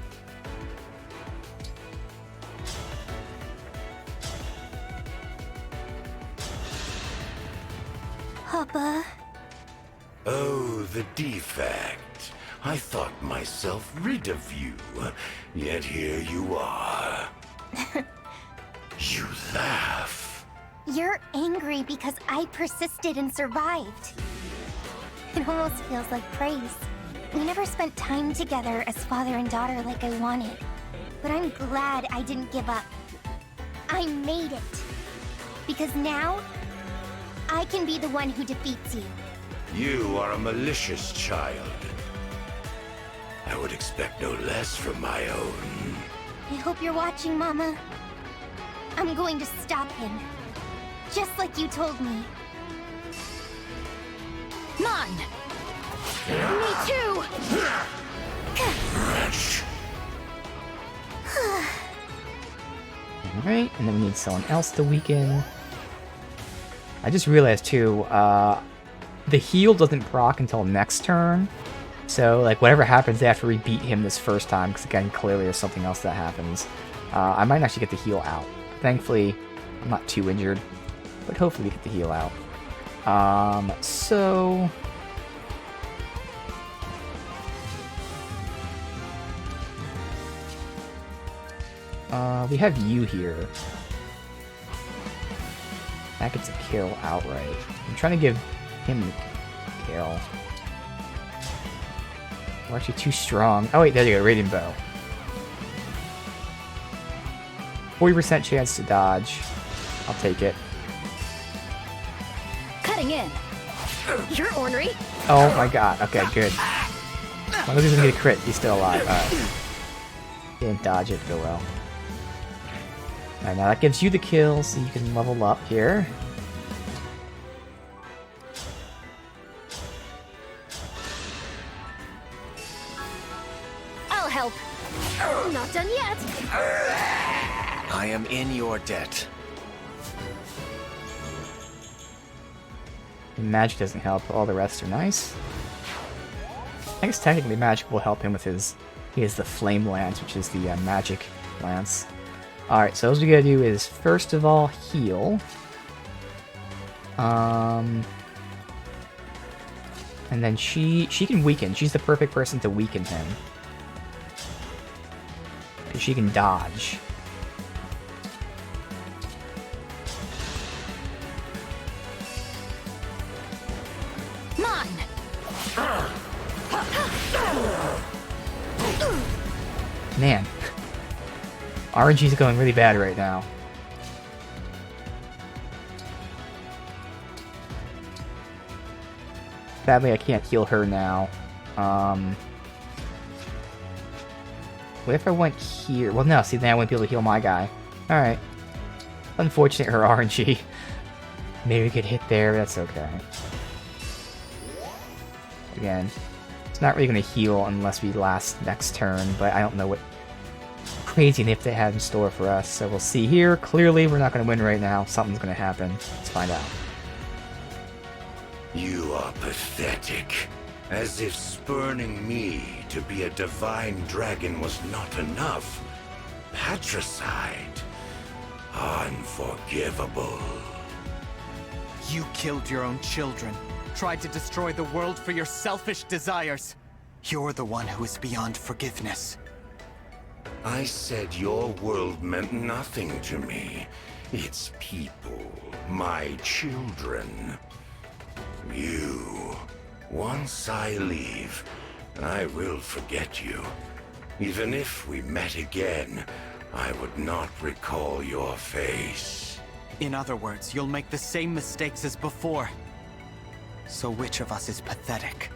[SPEAKER 4] Papa.
[SPEAKER 5] Oh, the defect. I thought myself rid of you, yet here you are. You laugh.
[SPEAKER 4] You're angry because I persisted and survived. It almost feels like praise. We never spent time together as father and daughter like I wanted. But I'm glad I didn't give up. I made it. Because now, I can be the one who defeats you.
[SPEAKER 5] You are a malicious child. I would expect no less from my own.
[SPEAKER 4] I hope you're watching, Mama. I'm going to stop him. Just like you told me.
[SPEAKER 9] Mine! Me too!
[SPEAKER 5] Wretch.
[SPEAKER 1] Alright, and then we need someone else to weaken. I just realized too, the heal doesn't proc until next turn. So, like, whatever happens, they have to re-beat him this first time, because again, clearly there's something else that happens. I might actually get the heal out. Thankfully, I'm not too injured, but hopefully we get the heal out. So... we have you here. That gets a kill outright. I'm trying to give him a kill. We're actually too strong. Oh wait, there you go, Radiant Bow. 40% chance to dodge. I'll take it.
[SPEAKER 9] Cutting in. You're ornery.
[SPEAKER 1] Oh my god, okay, good. As long as he doesn't get a crit, he's still alive. Alright. Didn't dodge it, go well. Alright, now that gives you the kill, so you can level up here.
[SPEAKER 9] I'm not done yet.
[SPEAKER 2] I am in your debt.
[SPEAKER 1] Magic doesn't help, all the rest are nice. I guess technically magic will help him with his... He has the Flame Lance, which is the magic lance. Alright, so what we gotta do is, first of all, heal. And then she can weaken. She's the perfect person to weaken him. Because she can dodge. Man. RNG's going really bad right now. Sadly, I can't heal her now. What if I went here? Well, no, see, then I wouldn't be able to heal my guy. Alright. Unfortunate, her RNG. Maybe we could hit there, but that's okay. Again, it's not really going to heal unless we last next turn, but I don't know what crazy nip they have in store for us, so we'll see here. Clearly, we're not going to win right now. Something's going to happen. Let's find out.
[SPEAKER 5] You are pathetic. As if spurning me to be a divine dragon was not enough. Patricide. Unforgivable.
[SPEAKER 3] You killed your own children, tried to destroy the world for your selfish desires. You're the one who is beyond forgiveness.
[SPEAKER 5] I said your world meant nothing to me. Its people, my children. You. Once I leave, I will forget you. Even if we met again, I would not recall your face.
[SPEAKER 3] In other words, you'll make the same mistakes as before. So which of us is pathetic?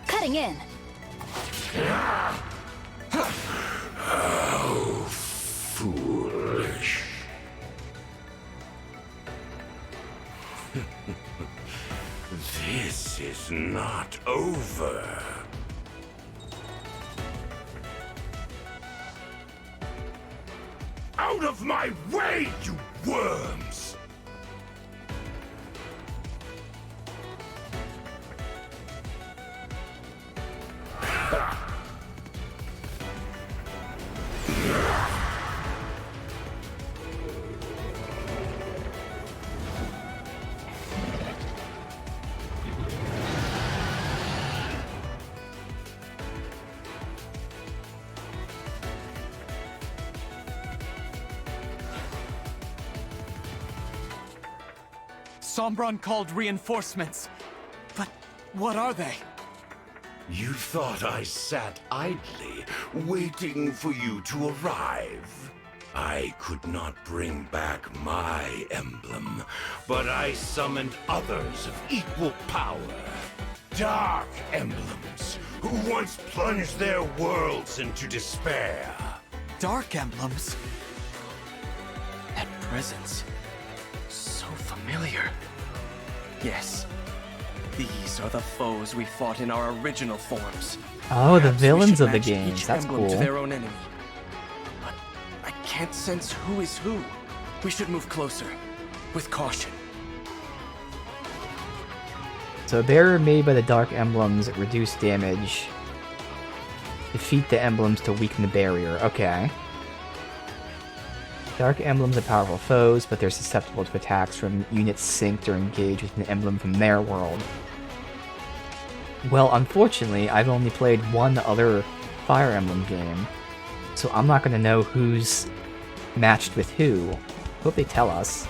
[SPEAKER 9] Cutting in.
[SPEAKER 5] How foolish. This is not over. Out of my way, you worms!
[SPEAKER 3] Sombron called reinforcements. But what are they?
[SPEAKER 5] You thought I sat idly, waiting for you to arrive. I could not bring back my emblem, but I summoned others of equal power. Dark emblems, who once plunged their worlds into despair.
[SPEAKER 3] Dark emblems?
[SPEAKER 2] That presence. So familiar. Yes. These are the foes we fought in our original forms.
[SPEAKER 1] Oh, the
[SPEAKER 2] Perhaps we
[SPEAKER 1] villains
[SPEAKER 2] should
[SPEAKER 1] of the
[SPEAKER 2] match
[SPEAKER 1] games.
[SPEAKER 2] each
[SPEAKER 1] That's
[SPEAKER 2] emblem
[SPEAKER 1] cool.
[SPEAKER 2] to their own enemy. But I can't sense who is who. We should move closer. With caution.
[SPEAKER 1] So they're made by the Dark Emblems that reduce damage. Defeat the emblems to weaken the barrier. Okay. Dark Emblems are powerful foes, but they're susceptible to attacks from units synced or engaged with an emblem from their world. Well, unfortunately, I've only played one other Fire Emblem game, so I'm not going to know who's matched with who. Hope they tell us.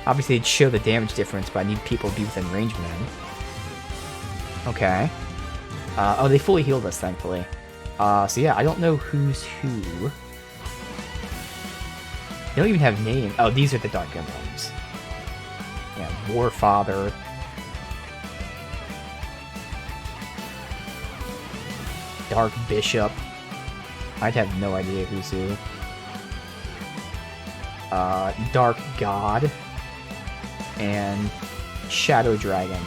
[SPEAKER 1] Obviously, they'd show the damage difference, but I need people to be within range of them. Okay. Oh, they fully healed us, thankfully. So yeah, I don't know who's who. They don't even have names. Oh, these are the Dark Emblems. Yeah, Warfather. Dark Bishop. I'd have no idea who's who. Dark God. And Shadow Dragon.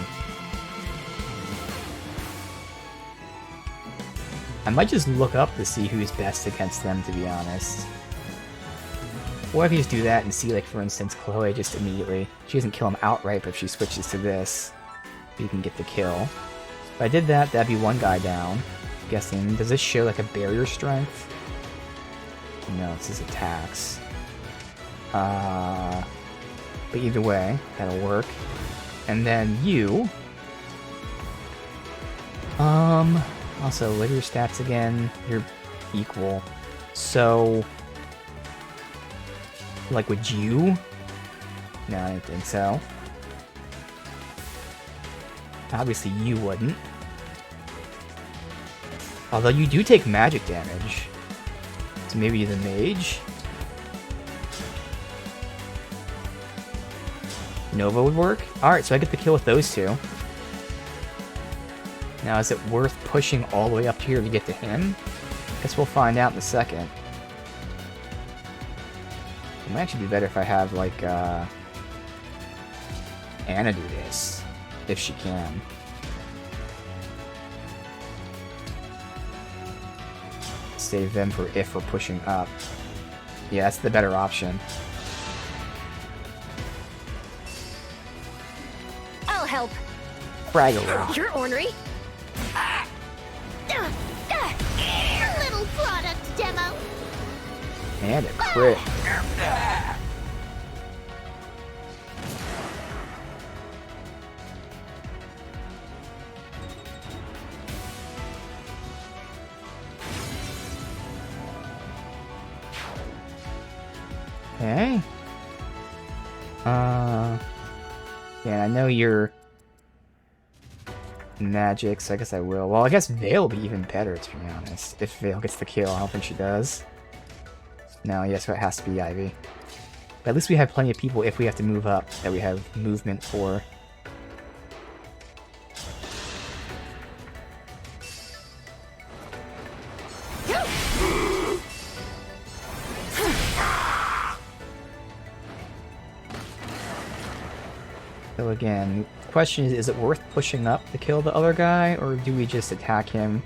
[SPEAKER 1] I might just look up to see who's best against them, to be honest. Or I could just do that and see, like, for instance, Chloe just immediately. She doesn't kill him outright, but if she switches to this, you can get the kill. If I did that, that'd be one guy down. I'm guessing. Does this show, like, a barrier strength? No, this is attacks. But either way, that'll work. And then you... Also, what are your stats again? You're equal. So... Like, would you? No, I don't think so. Obviously, you wouldn't. Although you do take magic damage. So maybe the mage? Nova would work? Alright, so I get the kill with those two. Now, is it worth pushing all the way up here to get to him? Guess we'll find out in a second. It might actually be better if I have, like, Anna do this. If she can. Save them for if we're pushing up. Yeah, that's the better option.
[SPEAKER 9] I'll help.
[SPEAKER 1] Fraggle.
[SPEAKER 9] You're ornery. Little product demo.
[SPEAKER 1] And a crit. Okay. Yeah, I know you're magic, so I guess I will. Well, I guess Veil will be even better, to be honest. If Veil gets the kill, I don't think she does. No, yes, so it has to be Ivy. But at least we have plenty of people if we have to move up that we have movement for. So again, the question is it worth pushing up to kill the other guy, or do we just attack him?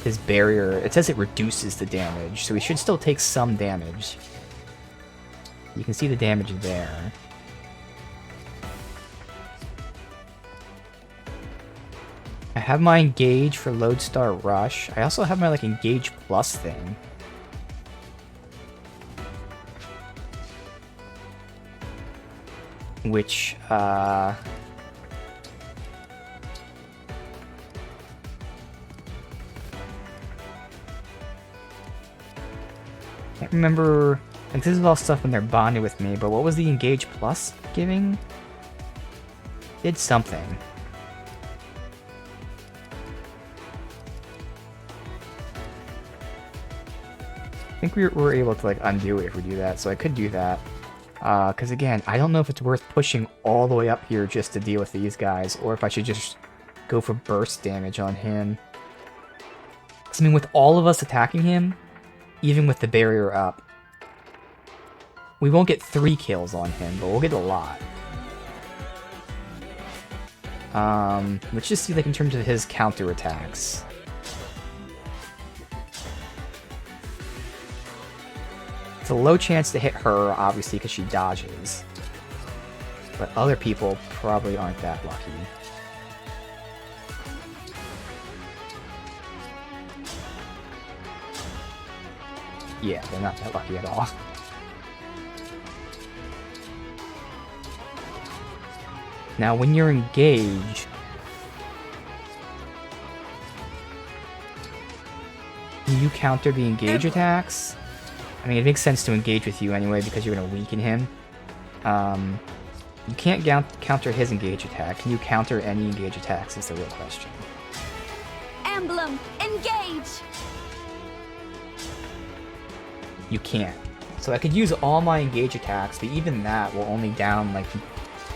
[SPEAKER 1] His barrier, it says it reduces the damage, so he should still take some damage. You can see the damage there. I have my Engage for Lodestar Rush. I also have my, like, Engage Plus thing. Which, can't remember, like, this is all stuff when they're bonded with me, but what was the Engage Plus giving? Did something. I think we're able to, like, undo it if we do that, so I could do that. Because again, I don't know if it's worth pushing all the way up here just to deal with these guys, or if I should just go for burst damage on him. Because, I mean, with all of us attacking him, even with the barrier up, we won't get 3 kills on him, but we'll get a lot. Let's just see, like, in terms of his counterattacks. It's a low chance to hit her, obviously, because she dodges. But other people probably aren't that lucky. Yeah, they're not that lucky at all. Now, when you're engaged, you counter the engage attacks. I mean, it makes sense to engage with you anyway because you're going to weaken him. You can't counter his engage attack. Can you counter any engage attacks is the real question.
[SPEAKER 9] Emblem Engage.
[SPEAKER 1] You can't. So I could use all my engage attacks, but even that will only down, like,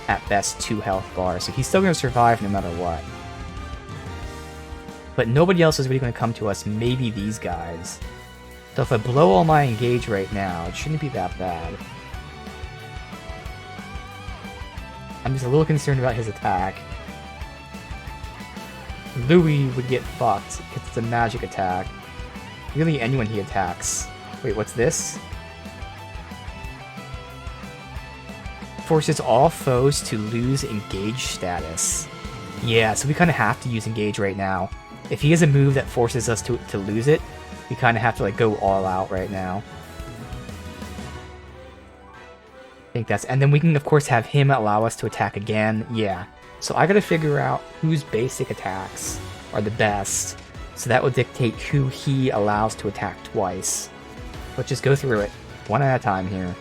[SPEAKER 1] at best 2 health bars. So he's still going to survive no matter what. But nobody else is really going to come to us, maybe these guys. So if I blow all my engage right now, it shouldn't be that bad. I'm just a little concerned about his attack. Louis would get fucked because it's a magic attack. Really, anyone he attacks. Wait, what's this? Forces all foes to lose engage status. Yeah, so we kind of have to use engage right now. If he has a move that forces us to lose it, we kind of have to like go all out right now. I think that's... And then we can, of course, have him allow us to attack again. Yeah. So I gotta figure out whose basic attacks are the best. So that will dictate who he allows to attack twice. Let's just go through it, one at a time here.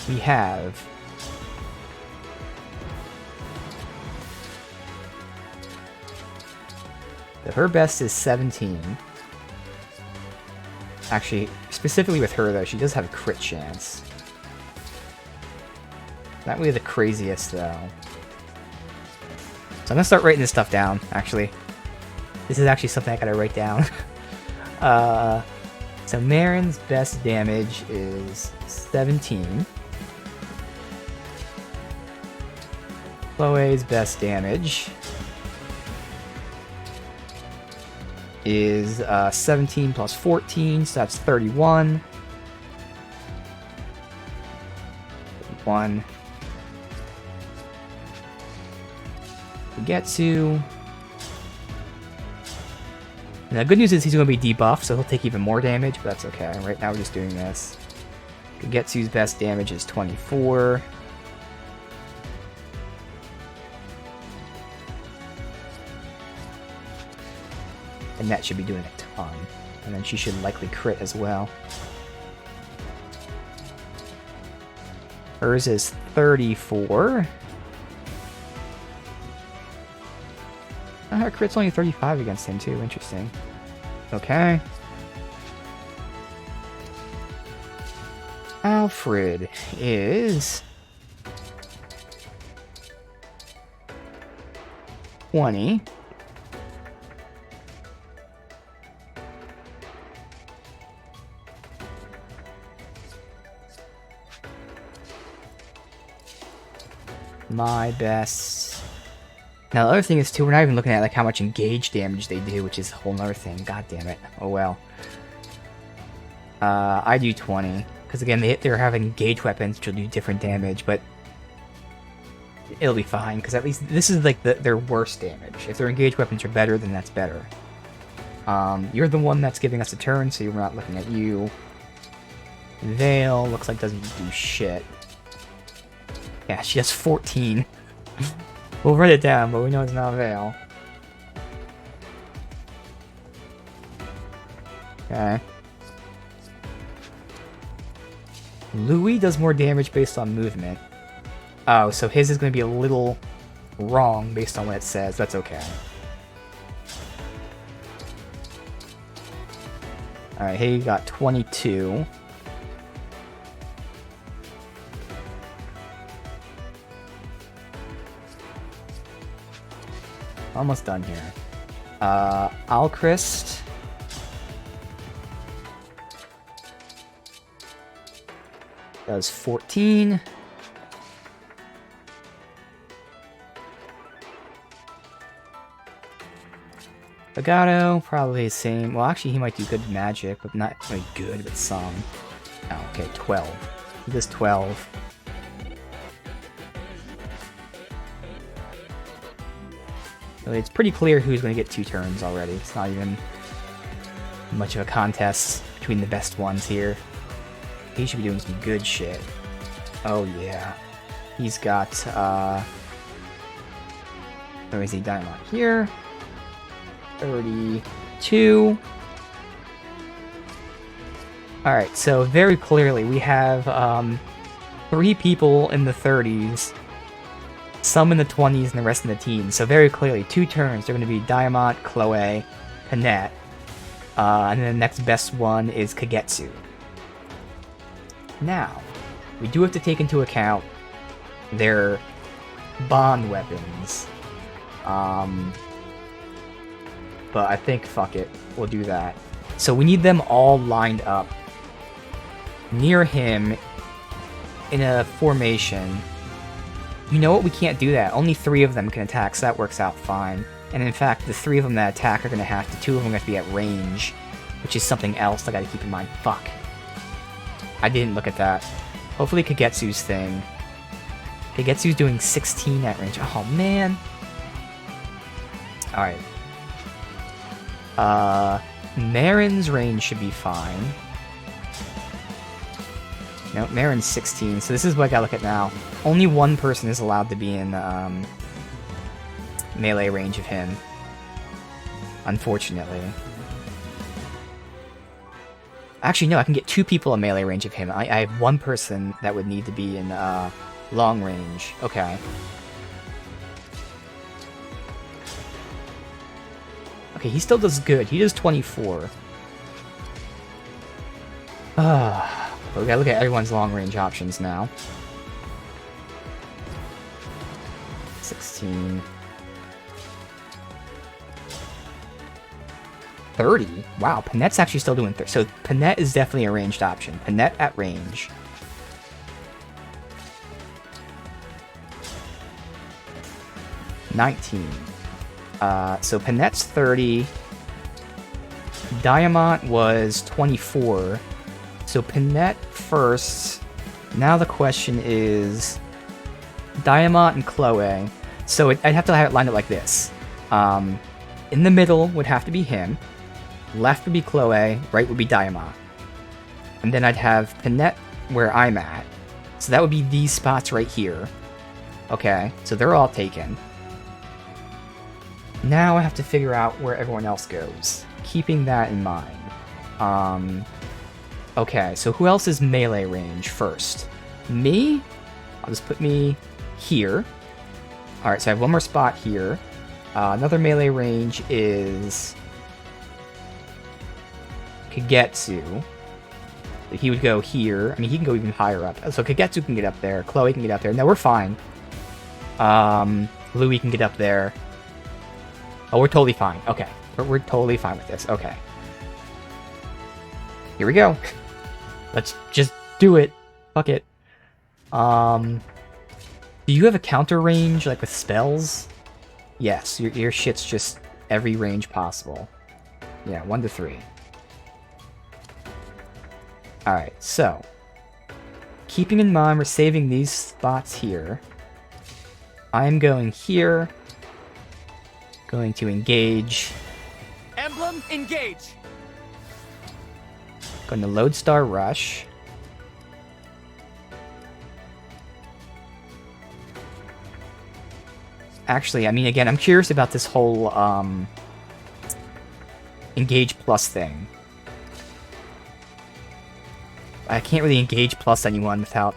[SPEAKER 1] We have... Her best is 17. Actually, specifically with her, though, she does have a crit chance. Not really the craziest, though. So I'm gonna start writing this stuff down, actually. This is actually something I gotta write down. So Marin's best damage is 17. Chloe's best damage is 17 plus 14, so that's 31. 1. Kagetsu. And the good news is he's going to be debuffed, so he'll take even more damage, but that's okay. Right now we're just doing this. Kagetsu's best damage is 24. And that should be doing a ton. And then she should likely crit as well. Hers is 34. Her crit's only 35 against him too, interesting. Okay. Alfred is 20. My best. Now the other thing is too, we're not even looking at like how much engage damage they do, which is a whole nother thing. God damn it. Oh well. I do 20 because again they're having engage weapons which will do different damage, but it'll be fine because at least this is like their worst damage. If their engage weapons are better, then that's better. You're the one that's giving us a turn, so we're not looking at you. Veil looks like doesn't do shit. Yeah, she has 14. We'll write it down, but we know it's not Veil. Okay. Louis does more damage based on movement. Oh, so his is going to be a little wrong based on what it says. That's okay. Alright, he got 22. Almost done here. Alchrist. Does 14. Legato, probably the same. Well, actually, he might do good magic, but not really good, but some. Oh, okay, 12. He does 12. It's pretty clear who's going to get 2 turns already. It's not even much of a contest between the best ones here. He should be doing some good shit. Oh yeah. He's got, where is he? Dynamite here. 32. Alright, so very clearly we have 3 people in the 30s, some in the 20s, and the rest in the teens. So very clearly, 2 turns. They're going to be Diamond, Chloe, Annette, and then the next best one is Kagetsu. Now, we do have to take into account their bond weapons. But I think, fuck it, we'll do that. So we need them all lined up near him in a formation You know what? We can't do that. Only 3 of them can attack, so that works out fine. And in fact, the 3 of them that attack are going to have to... 2 of them have to be at range, which is something else I got to keep in mind. Fuck. I didn't look at that. Hopefully Kagetsu's thing. Kagetsu's doing 16 at range. Oh, man. Alright. Marin's range should be fine. No, Marin's 16, so this is what I gotta look at now. Only 1 person is allowed to be in melee range of him. Unfortunately. Actually, no, I can get 2 people in melee range of him. I have 1 person that would need to be in long range. Okay. Okay, he still does good. He does 24. But we gotta look at everyone's long-range options now. 16. 30? Wow, Panette's actually still doing 30. So Panette is definitely a ranged option. Panette at range. $19. So Panette's 30. Diamant was 24. So Panette first. Now the question is Diamant and Chloe. So I'd have to have it lined up like this. In the middle would have to be him. Left would be Chloe. Right would be Diamant. And then I'd have Panette where I'm at. So that would be these spots right here. Okay, so they're all taken. Now I have to figure out where everyone else goes. Keeping that in mind. Okay, so who else is melee range first? Me? I'll just put me here. Alright, so I have 1 more spot here. Another melee range is Kagetsu. He would go here. I mean, he can go even higher up. So Kagetsu can get up there. Chloe can get up there. No, we're fine. Louis can get up there. Oh, we're totally fine. Okay. We're totally fine with this. Okay. Here we go. Let's just do it. Fuck it. Do you have a counter range, like with spells? Yes, your shit's just every range possible. Yeah, 1 to 3. Alright, so. Keeping in mind we're saving these spots here. I'm going here. Going to engage.
[SPEAKER 6] Emblem Engage!
[SPEAKER 1] Going to Lodestar Rush. Actually, I mean, again, I'm curious about this whole Engage Plus thing. I can't really Engage Plus anyone without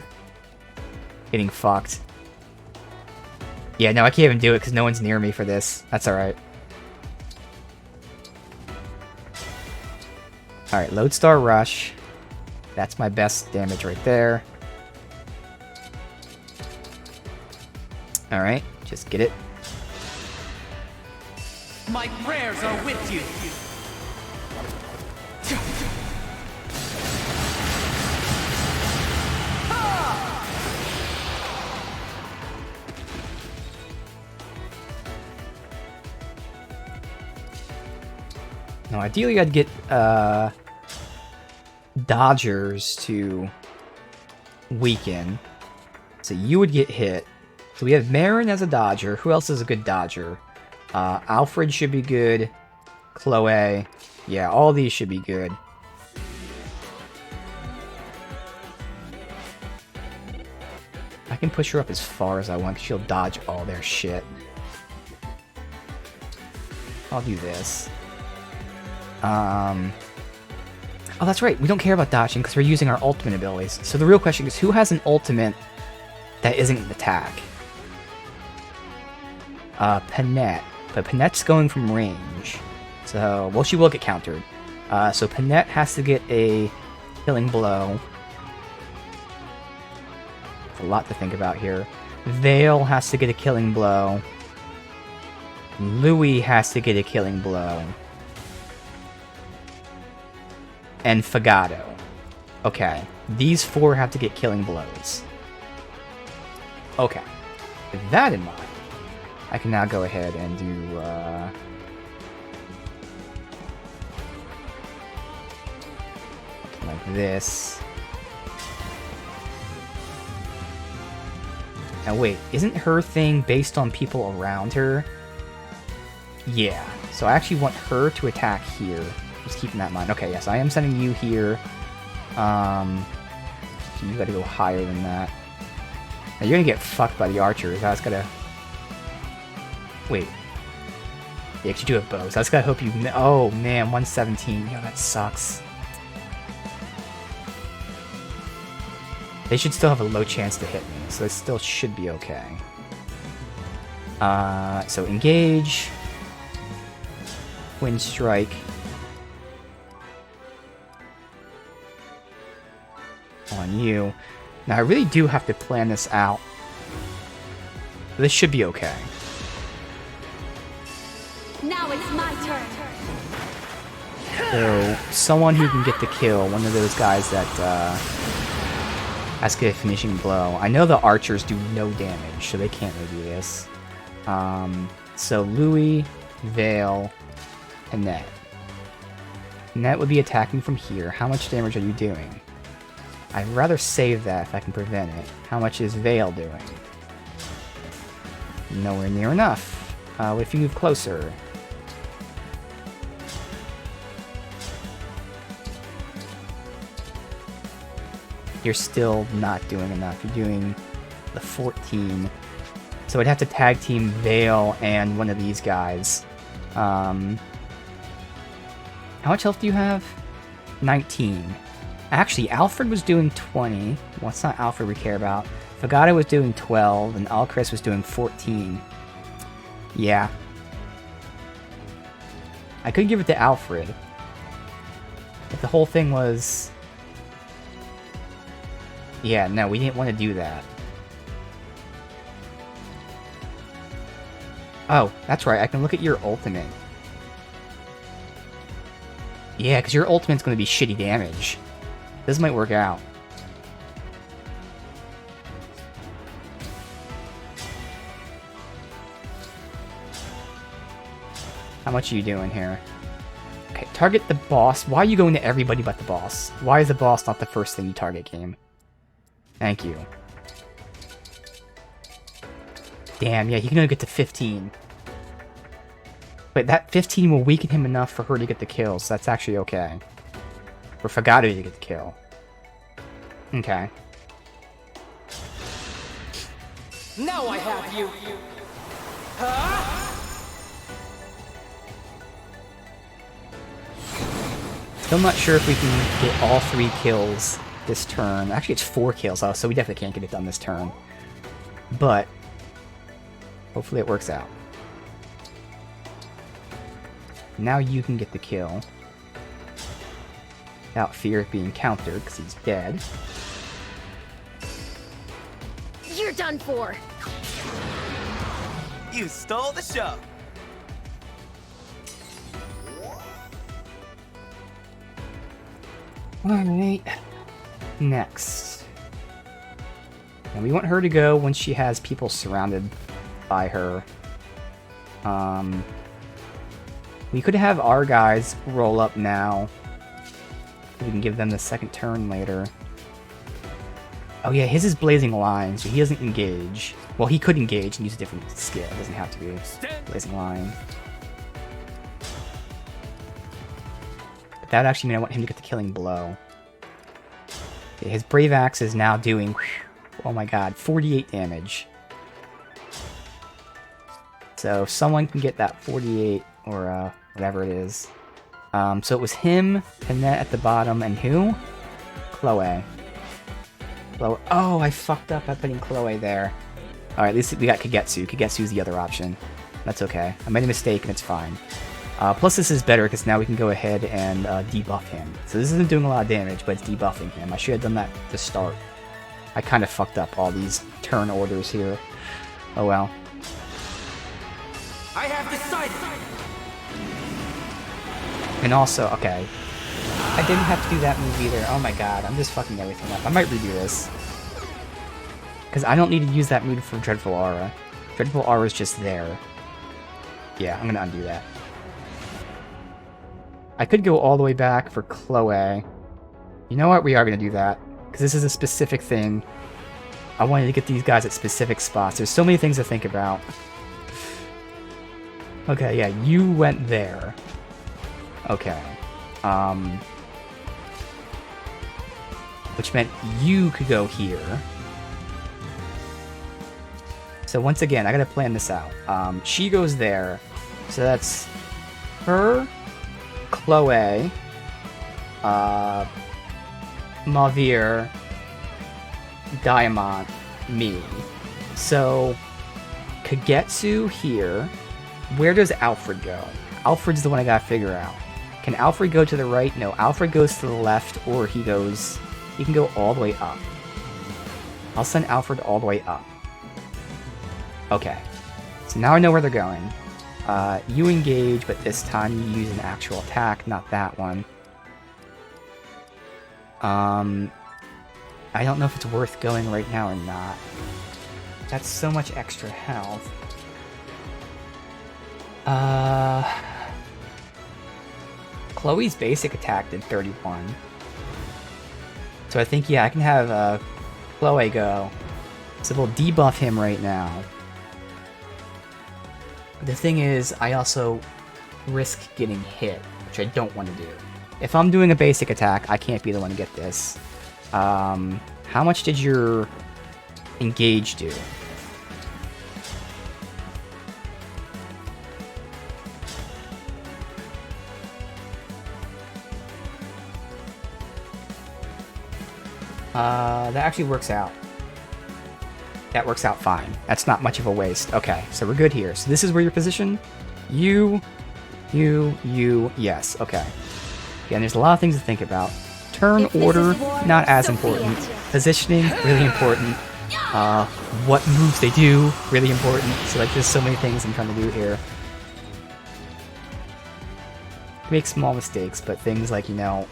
[SPEAKER 1] getting fucked. Yeah, no, I can't even do it because no one's near me for this. That's alright. Alright, Lodestar Rush. That's my best damage right there. Alright, just get it.
[SPEAKER 6] My prayers are with you!
[SPEAKER 1] Now, ideally, I'd get Dodgers to weaken. So you would get hit. So we have Marin as a Dodger. Who else is a good Dodger? Alfred should be good. Chloe. Yeah, all these should be good. I can push her up as far as I want, because she'll dodge all their shit. I'll do this. Oh, that's right. We don't care about dodging because we're using our ultimate abilities. So the real question is, who has an ultimate that isn't an attack? Panette. But Panette's going from range. So, well, she will get countered. So Panette has to get a killing blow. That's a lot to think about here. Vale has to get a killing blow. Louis has to get a killing blow. And Fagato. Okay. These 4 have to get killing blows. Okay. With that in mind, I can now go ahead and do, like this. Now wait, isn't her thing based on people around her? Yeah, so I actually want her to attack here. Just keeping that in mind. Okay, yes, I am sending you here. So you gotta go higher than that. Now you're gonna get fucked by the archers. I was gotta... Wait. Yeah, you do have bows. I just gotta hope you... Oh, man, 117. Yo, that sucks. They should still have a low chance to hit me, so it still should be okay. So engage. Wind strike. On you. Now I really do have to plan this out. This should be okay.
[SPEAKER 12] Now it's my turn.
[SPEAKER 1] So someone who can get the kill, one of those guys that has to get a finishing blow. I know the archers do no damage, so they can't really do this. So Louis, Vale, Annette. Annette would be attacking from here. How much damage are you doing? I'd rather save that if I can prevent it. How much is Vale doing? Nowhere near enough. What if you move closer? You're still not doing enough. You're doing the 14. So I'd have to tag team Vale and one of these guys. How much health do you have? 19. Actually, Alfred was doing 20. Well, it's not Alfred we care about. Fagata was doing 12, and Alcris was doing 14. Yeah. I could give it to Alfred. If the whole thing was... Yeah, no, we didn't want to do that. Oh, that's right, I can look at your ultimate. Yeah, because your ultimate's going to be shitty damage. This might work out. How much are you doing here? Okay, target the boss. Why are you going to everybody but the boss? Why is the boss not the first thing you target, game? Thank you. Damn, yeah, he can only get to 15. But that 15 will weaken him enough for her to get the kill, so that's actually okay. For Fagata to get the kill. Okay.
[SPEAKER 8] Now I have you!
[SPEAKER 1] Still not sure if we can get all 3 kills this turn. Actually, it's 4 kills, so we definitely can't get it done this turn. But, hopefully it works out. Now you can get the kill. Without fear of being countered, because he's dead.
[SPEAKER 9] You're done for.
[SPEAKER 10] You stole the show.
[SPEAKER 1] Alright. Next. And we want her to go when she has people surrounded by her. We could have our guys roll up now. We can give them the second turn later. Oh yeah, his is Blazing Line, so he doesn't engage. Well, he could engage and use a different skill. It doesn't have to be Blazing Line. But that would actually mean I want him to get the killing blow. Okay, his Brave Axe is now doing, oh my god, 48 damage. So if someone can get that 48, or whatever it is. So it was him, Annette at the bottom, and who? Chloe. Chloe. Oh, I fucked up by putting Chloe there. Alright, at least we got Kagetsu. Kagetsu's the other option. That's okay. I made a mistake and it's fine. Plus this is better because now we can go ahead and debuff him. So this isn't doing a lot of damage, but it's debuffing him. I should have done that to start. I kind of fucked up all these turn orders here. Oh well.
[SPEAKER 10] I have decided.
[SPEAKER 1] And also, okay. I didn't have to do that move either. Oh my god, I'm just fucking everything up. I might redo this. Because I don't need to use that move for Dreadful Aura. Dreadful Aura is just there. Yeah, I'm gonna undo that. I could go all the way back for Chloe. You know what? We are gonna do that. Because this is a specific thing. I wanted to get these guys at specific spots. There's so many things to think about. Okay, yeah, you went there. Okay. Which meant you could go here. So once again, I gotta plan this out. She goes there. So that's her, Chloe, Mavir, Diamond, me. So Kagetsu here. Where does Alfred go? Alfred's the one I gotta figure out. Can Alfred go to the right? No, Alfred goes to the left, or he can go all the way up. I'll send Alfred all the way up. Okay. So now I know where they're going. You engage, but this time you use an actual attack, not that one. I don't know if it's worth going right now or not. That's so much extra health. Chloe's basic attack did 31. So I think, yeah, I can have Chloe go. So we'll debuff him right now. The thing is, I also risk getting hit, which I don't want to do. If I'm doing a basic attack, I can't be the one to get this. How much did your engage do? That actually works out. That works out fine. That's not much of a waste. Okay, so we're good here. So this is where you're positioned. You, yes. Okay. Again, there's a lot of things to think about. Turn order, not as important. Positioning, really important. What moves they do, really important. So like, there's so many things I'm trying to do here. Make small mistakes, but things like, you know,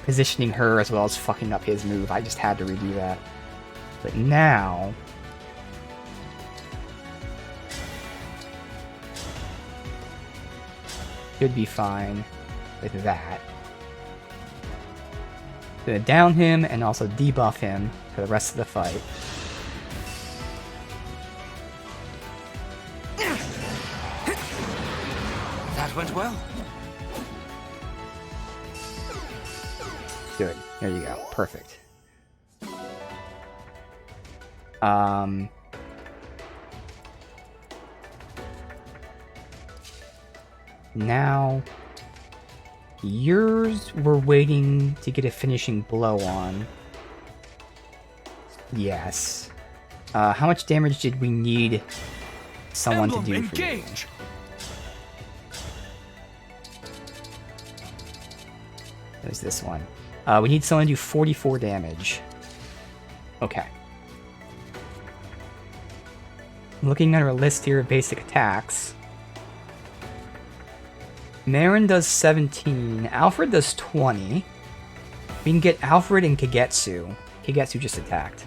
[SPEAKER 1] positioning her as well as fucking up his move, I just had to redo that. But now... should be fine with that. Gonna down him and also debuff him for the rest of the fight.
[SPEAKER 10] That went well.
[SPEAKER 1] Good. There you go. Perfect. Now, yours we're waiting to get a finishing blow on. Yes. How much damage did we need someone to do for you?
[SPEAKER 11] Engage!
[SPEAKER 1] There's this one. We need someone to do 44 damage. Okay. Looking at our list here of basic attacks. Marin does 17. Alfred does 20. We can get Alfred and Kagetsu. Kagetsu just attacked.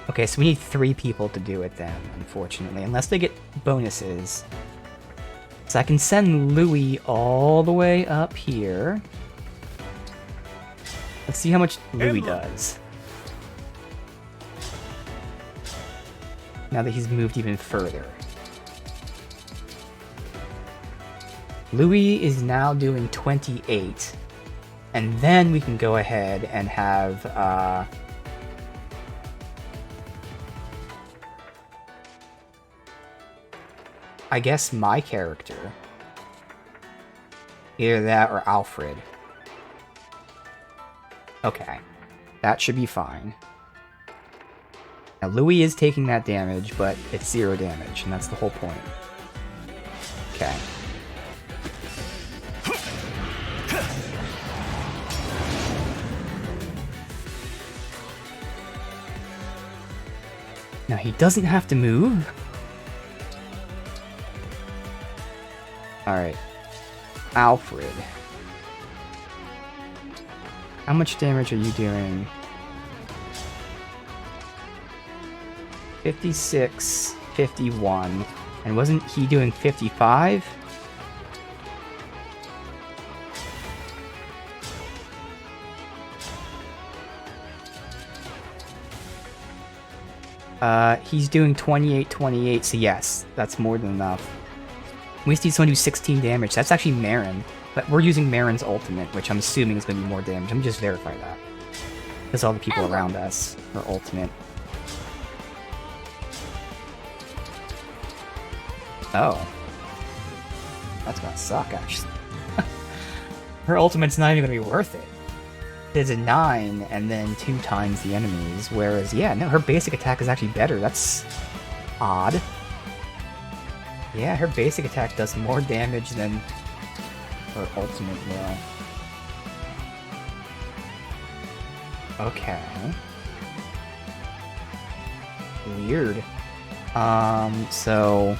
[SPEAKER 1] Okay, so we need 3 people to do it then, unfortunately. Unless they get bonuses. So I can send Louis all the way up here. Let's see how much Louis does. Now that he's moved even further. Louis is now doing 28. And then we can go ahead and have... I guess my character. Either that or Alfred. Okay. That should be fine. Now, Louis is taking that damage, but it's 0 damage, and that's the whole point. Okay. Now, he doesn't have to move. Alright. Alfred. How much damage are you doing? 56, 51. And wasn't he doing 55? He's doing 28, 28, so yes, that's more than enough. We just need someone to do 16 damage. That's actually Marin. But we're using Marin's ultimate, which I'm assuming is going to be more damage. Let me just verify that. Because all the people around us are ultimate. Oh. That's gonna suck, actually. Her ultimate's not even gonna be worth it. There's a 9, and then 2 times the enemies, whereas, yeah, no, her basic attack is actually better. That's odd. Yeah, her basic attack does more damage than her ultimate will. Okay. Weird. So...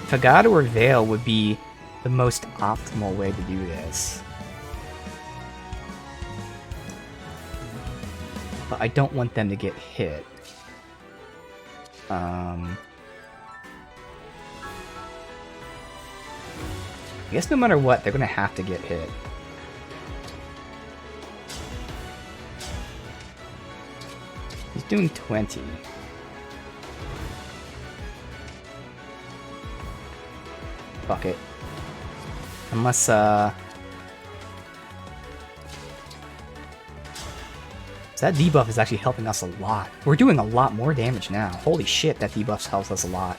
[SPEAKER 1] Fagata or Veil would be the most optimal way to do this. But I don't want them to get hit. I guess no matter what, they're gonna have to get hit. He's doing 20. Fuck it. Unless, So that debuff is actually helping us a lot. We're doing a lot more damage now. Holy shit, that debuff helps us a lot.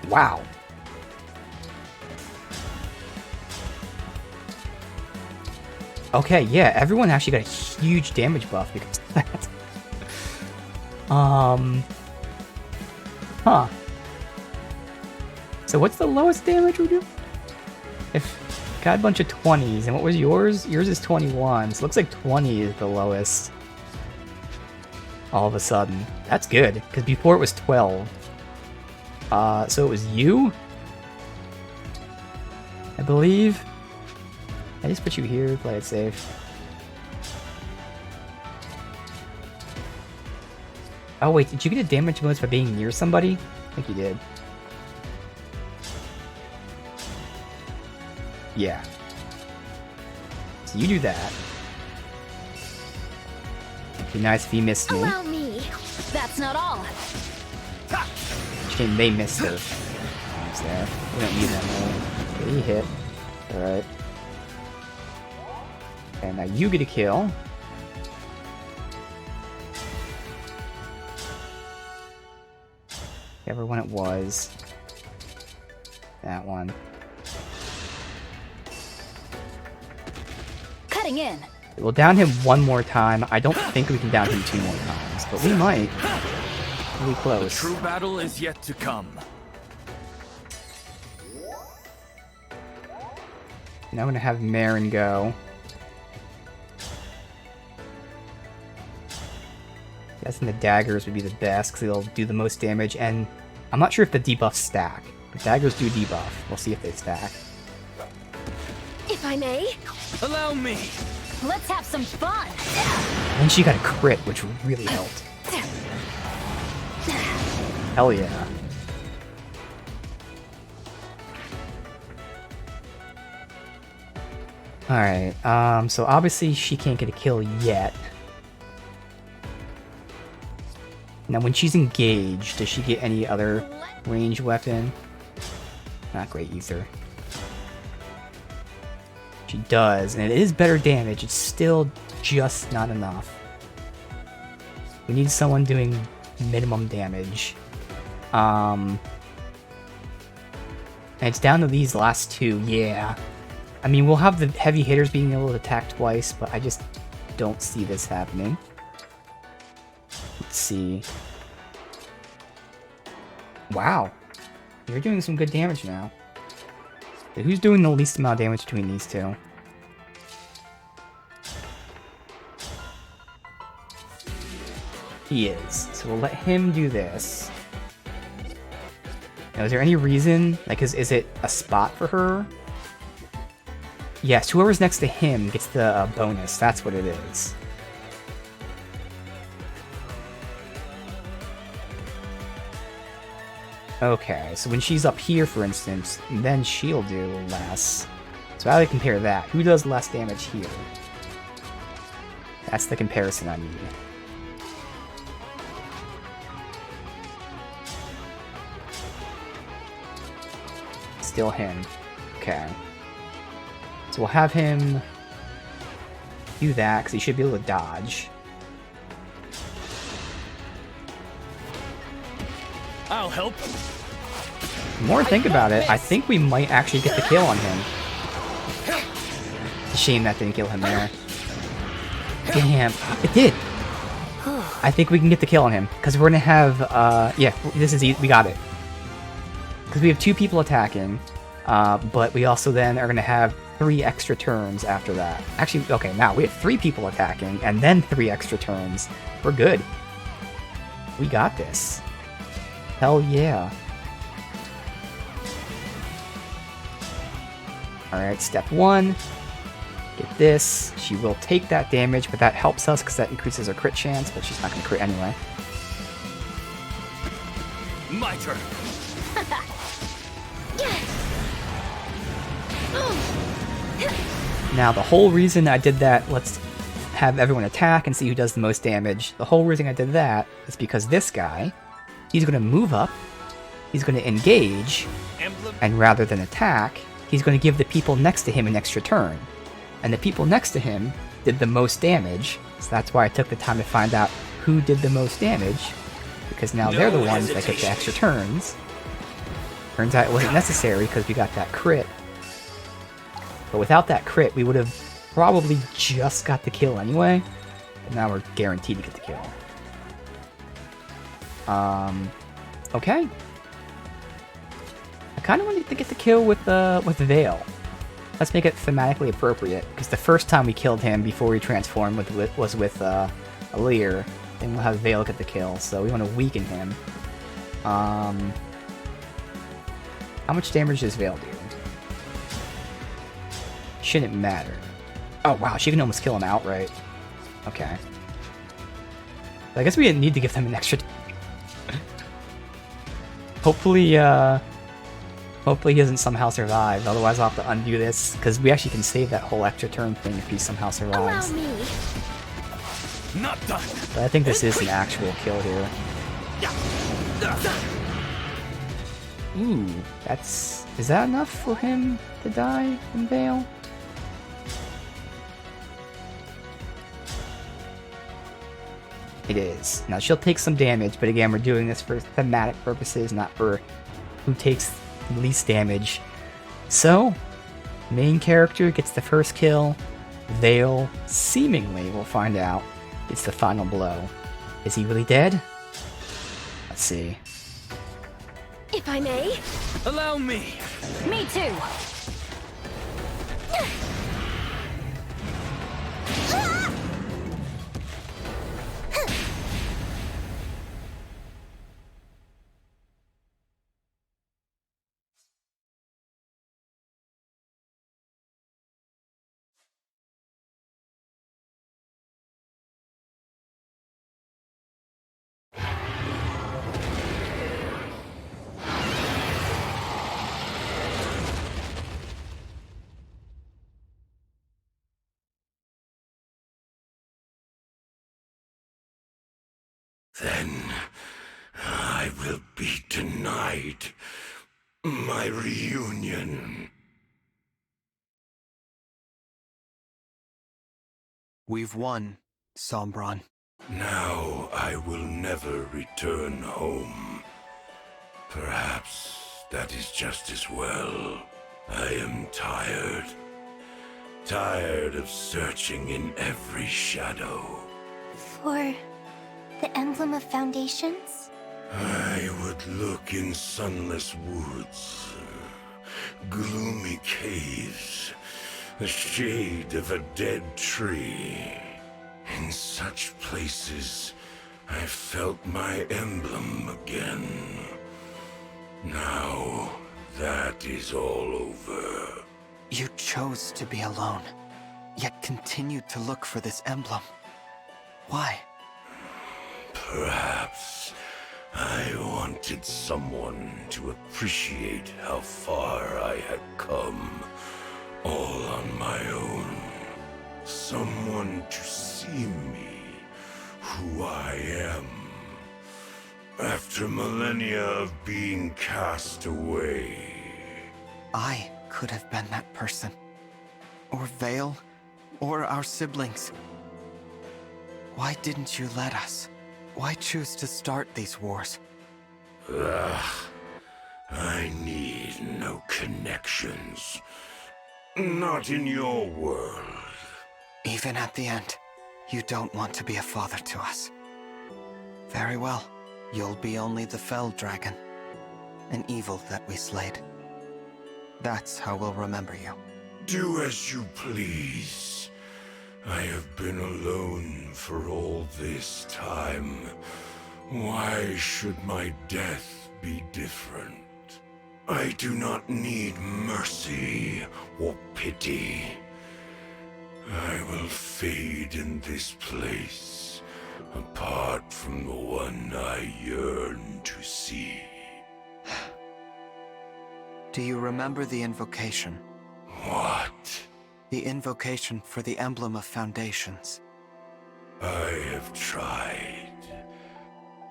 [SPEAKER 1] Wow. Okay, yeah, everyone actually got a huge damage buff because of that. Huh. So what's the lowest damage we do? If got a bunch of 20s, and what was yours? Yours is 21, so it looks like 20 is the lowest. All of a sudden. That's good, because before it was 12. So it was you? I believe. I just put you here, play it safe. Oh wait, did you get a damage bonus by being near somebody? I think you did. Yeah. So you do that. It'd be nice if you missed me.
[SPEAKER 12] Allow me. That's not all.
[SPEAKER 1] Shame they missed her. Almost there. We don't need them though. Okay, he hit. Alright. And now you get a kill. Whichever one it was. That one.
[SPEAKER 12] Cutting in.
[SPEAKER 1] We'll down him one more time. I don't think we can down him 2 more times, but we might. Really close.
[SPEAKER 13] The true battle is yet to come.
[SPEAKER 1] Now I'm gonna have Marin go. Guessing the daggers would be the best because they'll do the most damage, and I'm not sure if the debuffs stack. But daggers do debuff. We'll see if they stack.
[SPEAKER 12] If I may.
[SPEAKER 13] Allow me.
[SPEAKER 12] Let's have some fun.
[SPEAKER 1] And she got a crit, which really helped. Hell yeah. Alright, so obviously she can't get a kill yet. Now when she's engaged, does she get any other ranged weapon? Not great either. She does, and it is better damage, it's still just not enough. We need someone doing minimum damage. And it's down to these last 2, yeah. I mean, we'll have the heavy hitters being able to attack twice, but I just don't see this happening. Let's see. Wow. You're doing some good damage now. Who's doing the least amount of damage between these two? He is. So we'll let him do this. Now, is there any reason? Like, is it a spot for her? Yes, whoever's next to him gets the bonus. That's what it is. Okay, so when she's up here, for instance, then she'll do less. So how do I compare that? Who does less damage here? That's the comparison I need. Still him. Okay. So we'll have him do that, because he should be able to dodge.
[SPEAKER 11] I'll help.
[SPEAKER 1] The more I think about it, I think we might actually get the kill on him. It's a shame that didn't kill him there. Damn, it did! I think we can get the kill on him, because we're gonna have, yeah, this is easy, we got it. Because we have 2 people attacking, but we also then are gonna have 3 extra turns after that. Actually, okay, now we have 3 people attacking, and then 3 extra turns. We're good. We got this. Hell yeah. Alright, step 1. Get this. She will take that damage, but that helps us because that increases her crit chance, but she's not going to crit anyway.
[SPEAKER 11] My turn.
[SPEAKER 1] Now, the whole reason I did that, let's have everyone attack and see who does the most damage. The whole reason I did that is because this guy, he's going to move up, he's going to engage, and rather than attack, he's going to give the people next to him an extra turn. And the people next to him did the most damage, so that's why I took the time to find out who did the most damage, because now they're the ones that get the extra turns. Turns out it wasn't necessary because we got that crit. But without that crit, we would have probably just got the kill anyway. But now we're guaranteed to get the kill. Okay. I kind of wanted to get the kill with Vale. Let's make it thematically appropriate, because the first time we killed him before he transformed was with Alir, and we'll have Vale get the kill, so we want to weaken him. How much damage does Vale do? Shouldn't matter. Oh wow, she can almost kill him outright. Okay. I guess we didn't need to give them an extra... Hopefully, hopefully he doesn't somehow survive, otherwise I'll have to undo this, because we actually can save that whole extra turn thing if he somehow survives.
[SPEAKER 9] Allow me.
[SPEAKER 11] Not done.
[SPEAKER 1] But I think this is an actual kill here. Ooh, that's... Is that enough for him to die from Vale? It is. Now she'll take some damage, but again, we're doing this for thematic purposes, not for who takes the least damage. So, main character gets the first kill. Vale, seemingly, we'll find out, it's the final blow. Is he really dead? Let's see.
[SPEAKER 12] If I may.
[SPEAKER 13] Allow me.
[SPEAKER 12] Me too.
[SPEAKER 5] Then I will be denied my reunion.
[SPEAKER 3] We've won, Sombron.
[SPEAKER 5] Now I will never return home. Perhaps that is just as well. I am tired. Tired of searching in every shadow.
[SPEAKER 4] For the Emblem of Foundations?
[SPEAKER 5] I would look in sunless woods, gloomy caves, the shade of a dead tree. In such places, I felt my emblem again. Now, that is all over.
[SPEAKER 3] You chose to be alone, yet continued to look for this emblem. Why?
[SPEAKER 5] Perhaps I wanted someone to appreciate how far I had come, all on my own. Someone to see me, who I am. After millennia of being cast away.
[SPEAKER 3] I could have been that person. Or Vale, or our siblings. Why didn't you let us? Why choose to start these wars?
[SPEAKER 5] I need no connections. Not in your world.
[SPEAKER 3] Even at the end, you don't want to be a father to us. Very well. You'll be only the Fell Dragon. An evil that we slayed. That's how we'll remember you.
[SPEAKER 5] Do as you please. I have been alone for all this time. Why should my death be different? I do not need mercy or pity. I will fade in this place, apart from the one I yearn to see.
[SPEAKER 3] Do you remember the invocation?
[SPEAKER 5] What?
[SPEAKER 3] The invocation for the Emblem of Foundations.
[SPEAKER 5] I have tried.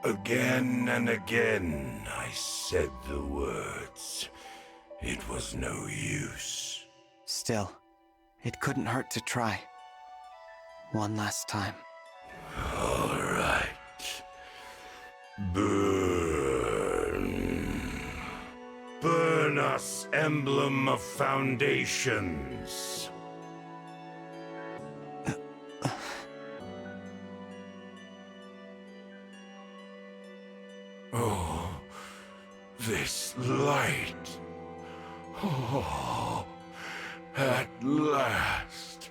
[SPEAKER 5] Again and again I said the words. It was no use.
[SPEAKER 3] Still, it couldn't hurt to try. One last time.
[SPEAKER 5] All right. Burn. Burn us, Emblem of Foundations. Oh, this light. Oh, at last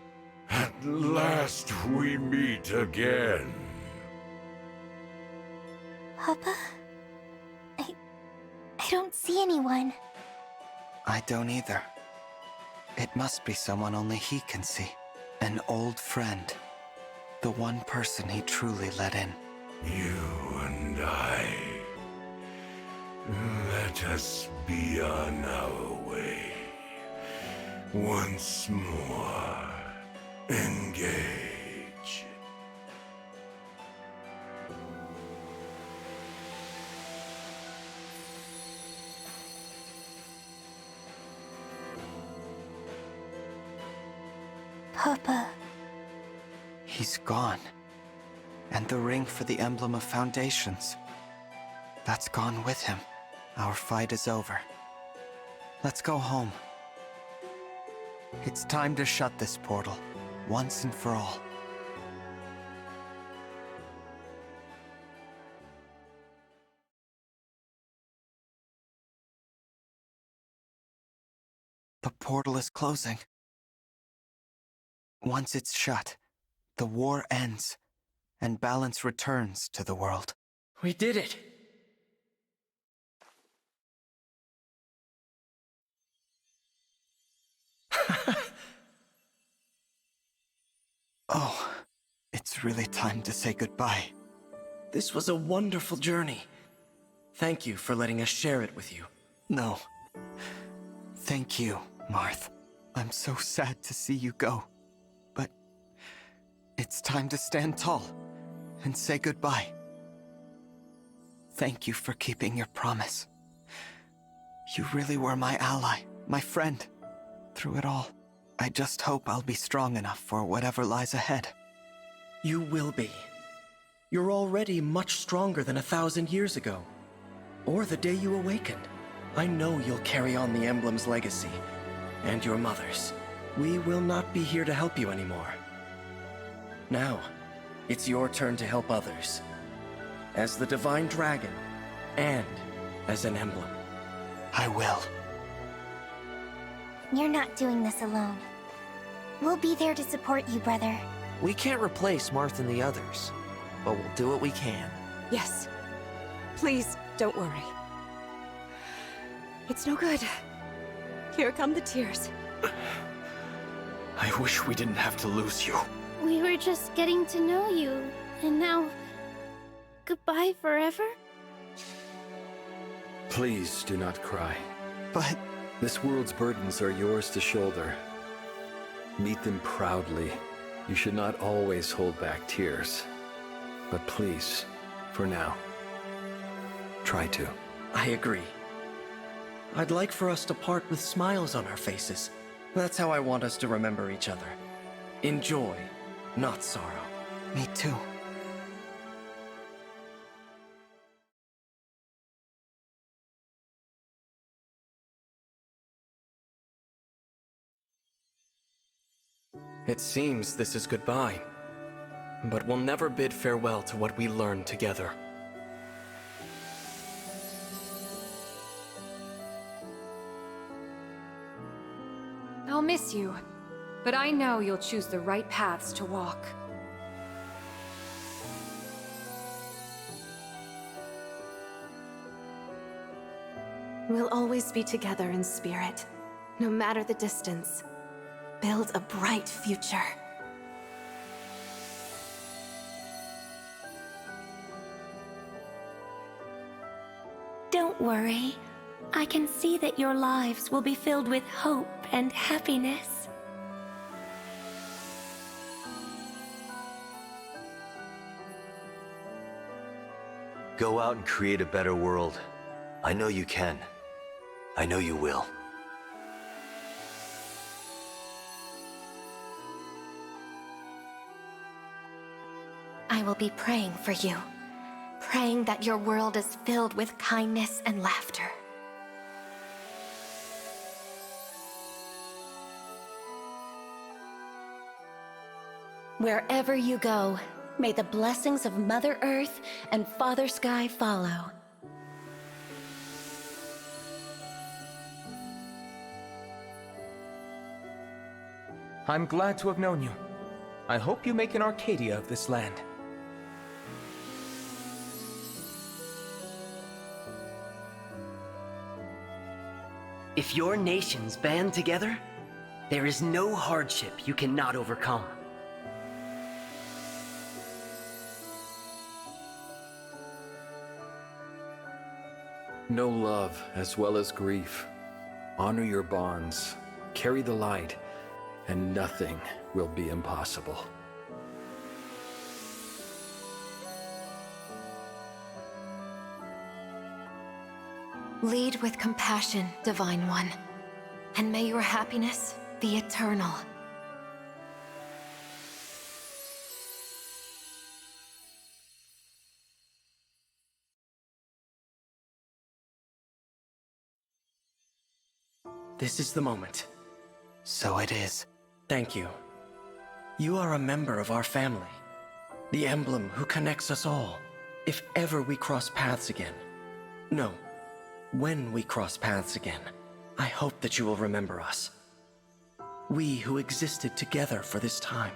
[SPEAKER 5] we meet again.
[SPEAKER 4] Papa? I don't see anyone.
[SPEAKER 3] I don't either. It must be someone only he can see. An old friend. The one person he truly let in.
[SPEAKER 5] You and I. Let us be on our way. Once more. Engage.
[SPEAKER 4] Papa.
[SPEAKER 3] He's gone. And the ring for the Emblem of Foundations. That's gone with him. Our fight is over. Let's go home. It's time to shut this portal, once and for all. The portal is closing. Once it's shut, the war ends, and balance returns to the world.
[SPEAKER 2] We did it!
[SPEAKER 3] Oh, it's really time to say goodbye.
[SPEAKER 2] This was a wonderful journey. Thank you for letting us share it with you.
[SPEAKER 3] No. Thank you, Marth. I'm so sad to see you go. But it's time to stand tall and say goodbye. Thank you for keeping your promise. You really were my ally, my friend, through it all. I just hope I'll be strong enough for whatever lies ahead.
[SPEAKER 2] You will be. You're already much stronger than 1,000 years ago. Or the day you awakened. I know you'll carry on the Emblem's legacy. And your mother's. We will not be here to help you anymore. Now, it's your turn to help others. As the Divine Dragon, and as an Emblem.
[SPEAKER 3] I will.
[SPEAKER 4] You're not doing this alone. We'll be there to support you, brother.
[SPEAKER 6] We can't replace Marth and the others, but we'll do what we can.
[SPEAKER 7] Yes. Please, don't worry. It's no good. Here come the tears.
[SPEAKER 13] I wish we didn't have to lose you.
[SPEAKER 12] We were just getting to know you, and now... goodbye forever?
[SPEAKER 14] Please do not cry.
[SPEAKER 3] But...
[SPEAKER 14] This world's burdens are yours to shoulder. Meet them proudly. You should not always hold back tears. But please, for now, try to.
[SPEAKER 2] I agree. I'd like for us to part with smiles on our faces. That's how I want us to remember each other. In joy, not sorrow.
[SPEAKER 3] Me too.
[SPEAKER 2] It seems this is goodbye. But we'll never bid farewell to what we learned together.
[SPEAKER 15] I'll miss you, but I know you'll choose the right paths to walk.
[SPEAKER 7] We'll always be together in spirit, no matter the distance. Build a bright future.
[SPEAKER 4] Don't worry. I can see that your lives will be filled with hope and happiness.
[SPEAKER 16] Go out and create a better world. I know you can. I know you will.
[SPEAKER 4] I will be praying for you. Praying that your world is filled with kindness and laughter. Wherever you go, may the blessings of Mother Earth and Father Sky follow.
[SPEAKER 6] I'm glad to have known you. I hope you make an Arcadia of this land.
[SPEAKER 17] If your nations band together, there is no hardship you cannot overcome.
[SPEAKER 14] Know love as well as grief. Honor your bonds. Carry the light, and nothing will be impossible.
[SPEAKER 7] Lead with compassion, Divine One, and may your happiness be eternal.
[SPEAKER 2] This is the moment.
[SPEAKER 3] So it is.
[SPEAKER 2] Thank you. You are a member of our family. The emblem who connects us all. If ever we cross paths again. No. When we cross paths again, I hope that you will remember us. We who existed together for this time.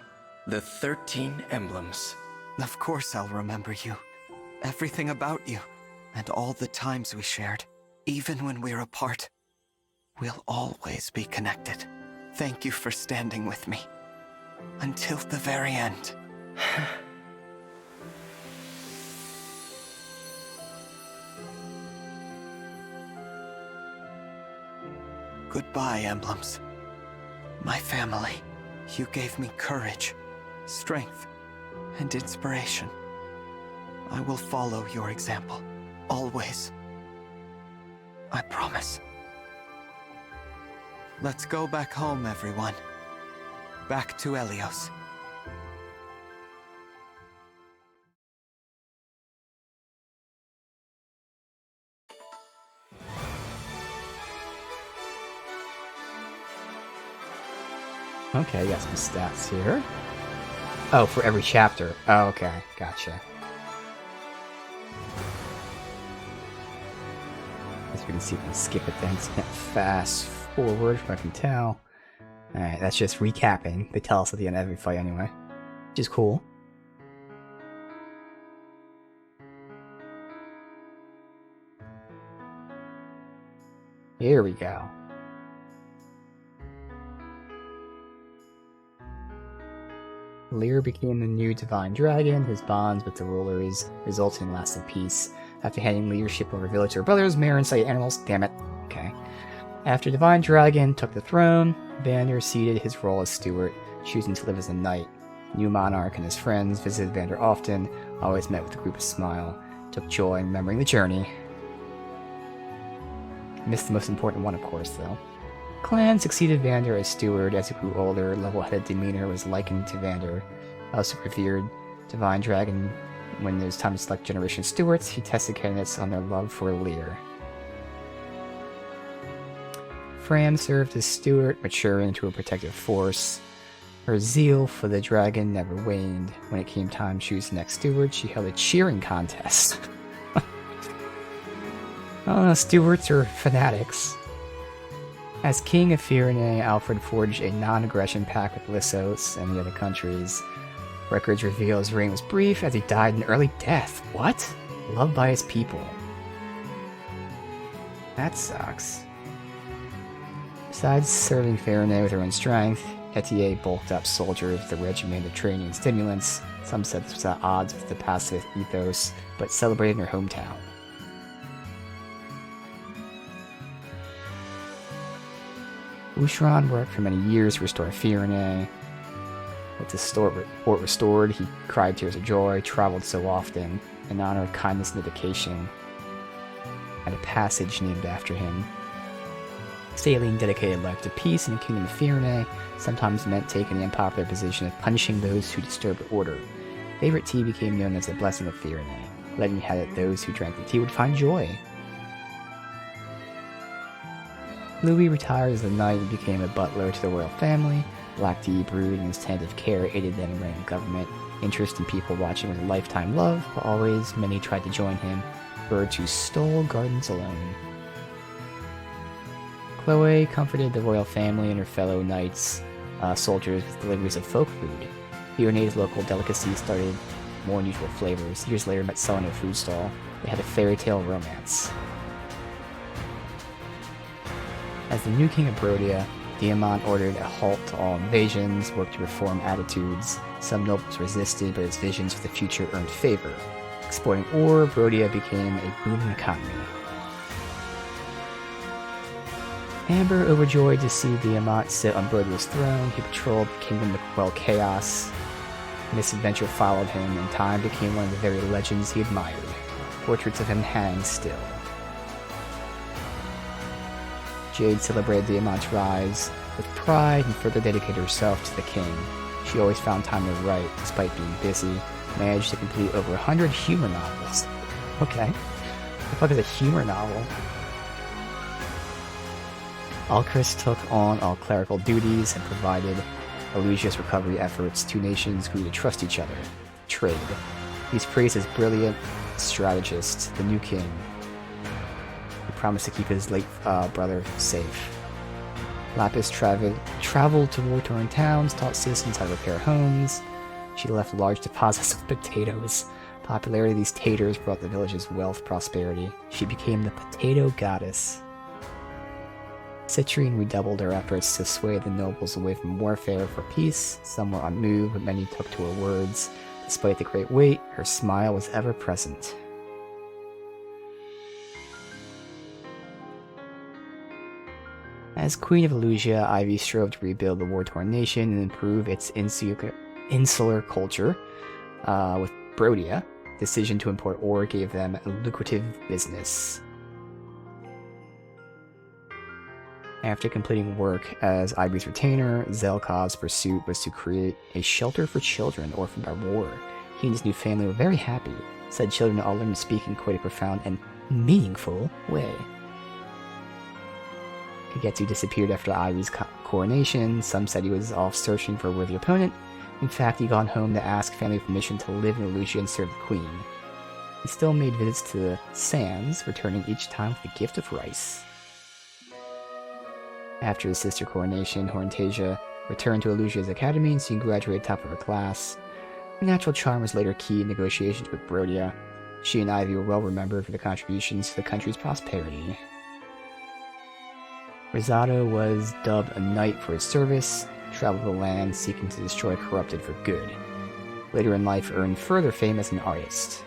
[SPEAKER 2] The 13 emblems.
[SPEAKER 3] Of course I'll remember you. Everything about you. And all the times we shared. Even when we're apart. We'll always be connected. Thank you for standing with me. Until the very end. Goodbye, emblems. My family. You gave me courage, strength, and inspiration. I will follow your example. Always. I promise. Let's go back home, everyone. Back to Helios.
[SPEAKER 1] Okay, got some stats here. Oh, for every chapter. Oh, okay. Gotcha. Guess we can see if we can skip it then. Can't fast forward if I can tell. Alright, that's just recapping. They tell us at the end of every fight anyway. Which is cool. Here we go. Lear became the new Divine Dragon. His bonds with the rulers resulted in lasting peace. After handing leadership over village to her brothers, Mare and sight animals. Damn it. Okay. After Divine Dragon took the throne, Vander ceded his role as steward, choosing to live as a knight. New monarch and his friends visited Vander often, always met with a group of smile, took joy in remembering the journey. Missed the most important one, of course, though. Clan succeeded Vander as steward. As he grew older, level-headed demeanor was likened to Vander. Also revered Divine Dragon. When it was time to select generation stewards, he tested candidates on their love for Lear. Fram served as steward, maturing into a protective force. Her zeal for the dragon never waned. When it came time to choose the next steward, she held a cheering contest. Stewards are fanatics. As king of Firene, Alfred forged a non-aggression pact with Lissos and the other countries. Records reveal his reign was brief as he died an early death. What? Loved by his people. That sucks. Besides serving Firene with her own strength, Etier bulked up soldiers with a regimen of training and stimulants. Some said this was at odds with the pacifist ethos, but celebrated in her hometown. Ushran worked for many years to restore Firene. With the port restored, he cried tears of joy, traveled so often, in honor of kindness and dedication, had a passage named after him. Sailing dedicated life to peace in the kingdom of Firene, sometimes meant taking the unpopular position of punishing those who disturbed order. Favorite tea became known as the blessing of Firene. Legend had it those who drank the tea would find joy. Louis retired as a knight and became a butler to the royal family. Black tea brewed in his tentative care aided them in running government. Interest in people watching was a lifetime love, but always many tried to join him. Birds who stole gardens alone. Chloe comforted the royal family and her fellow knights, soldiers with deliveries of folk food. Firene's local delicacies started more unusual flavors. Years later, met someone at a food stall. They had a fairy tale romance. As the new king of Brodia, Diamant ordered a halt to all invasions, worked to reform attitudes. Some nobles resisted, but his visions for the future earned favor. Exporting ore, Brodia became a booming economy. Amber, overjoyed to see Diamant sit on Brodia's throne, he patrolled the kingdom to quell chaos. Misadventure followed him, and time became one of the very legends he admired. Portraits of him hang still. Jade celebrated Diamant's rise with pride and further dedicated herself to the king. She always found time to write, despite being busy, managed to complete over 100 humor novels. Okay. What the fuck is a humor novel? Alcris took on all clerical duties and provided Elusia's recovery efforts. Two nations grew to trust each other. Trade. He's praised as brilliant strategist, the new king. He promised to keep his late brother safe. Lapis traveled to war-torn towns, taught citizens how to repair homes. She left large deposits of potatoes. Popularity of these taters brought the village's wealth, prosperity. She became the potato goddess. Citrine redoubled her efforts to sway the nobles away from warfare for peace. Some were unmoved, but many took to her words. Despite the great weight, her smile was ever present. As Queen of Elusia, Ivy strove to rebuild the war-torn nation and improve its insular culture. With Brodia, decision to import ore gave them a lucrative business. After completing work as Ivy's retainer, Zelkov's pursuit was to create a shelter for children orphaned by war. He and his new family were very happy. Said children all learned to speak in quite a profound and meaningful way. Kagetsu disappeared after Ivy's coronation. Some said he was off searching for a worthy opponent. In fact, he'd gone home to ask family permission to live in Elusia and serve the queen. He still made visits to the sands, returning each time with a gift of rice. After his sister coronation, Horntasia returned to Elusia's academy and soon graduated top of her class. Her natural charm was later key in negotiations with Brodia. She and Ivy were well remembered for their contributions to the country's prosperity. Rosado was dubbed a knight for his service. traveled the land seeking to destroy corrupted for good. Later in life, earned further fame as an artist.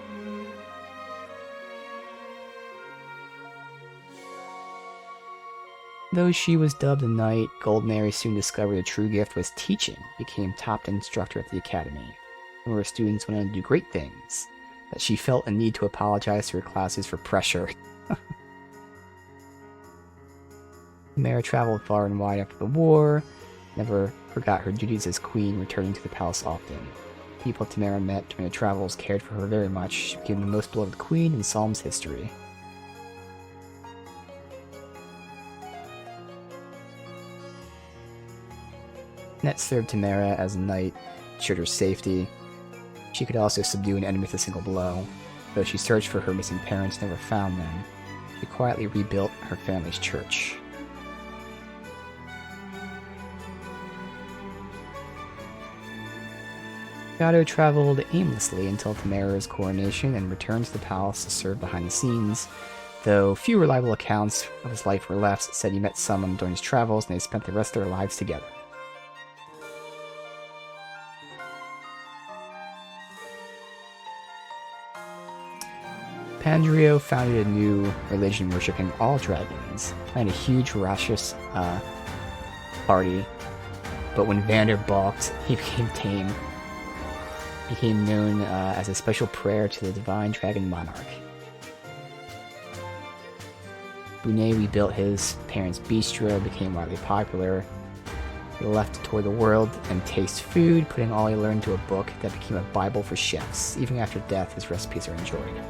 [SPEAKER 1] Though she was dubbed a knight, Goldenary soon discovered her true gift was teaching, became top instructor at the academy. Where her students went on to do great things, that she felt a need to apologize to her classes for pressure. Mara traveled far and wide after the war, never forgot her duties as queen, returning to the palace often. People Tamara met during her travels cared for her very much. She became the most beloved queen in Psalm's history. Net served Tamara as a knight, ensured her safety. She could also subdue an enemy with a single blow. Though she searched for her missing parents and never found them, she quietly rebuilt her family's church. Gato traveled aimlessly until Tamara's coronation and returned to the palace to serve behind the scenes, though few reliable accounts of his life were left. Said he met someone during his travels and they spent the rest of their lives together. Pandrio founded a new religion worshipping all dragons, planned a huge Rashus party, but when Vander balked, he became tame. Became known as a special prayer to the divine dragon monarch. Brunei rebuilt his parents' bistro, became widely popular. He left to tour the world and taste food, putting all he learned into a book that became a Bible for chefs. Even after death, his recipes are enjoyed.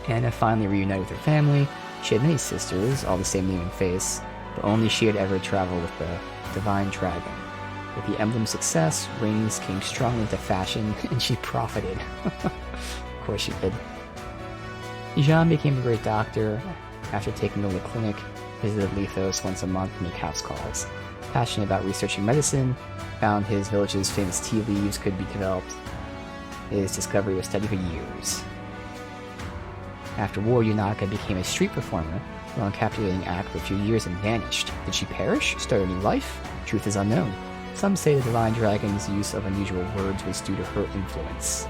[SPEAKER 1] Anna finally reunited with her family. She had many sisters, all the same name and face, but only she had ever traveled with the divine dragon. With the emblem's success, rings came strongly into fashion, and she profited. Of course she did. Jean became a great doctor. After taking over the clinic, visited Lithos once a month to make house calls. Passionate about researching medicine, found his village's famous tea leaves could be developed. His discovery was studied for years. After war, Yunaka became a street performer, while a captivating act for a few years and vanished. Did she perish? Start a new life? Truth is unknown. Some say the divine dragon's use of unusual words was due to her influence.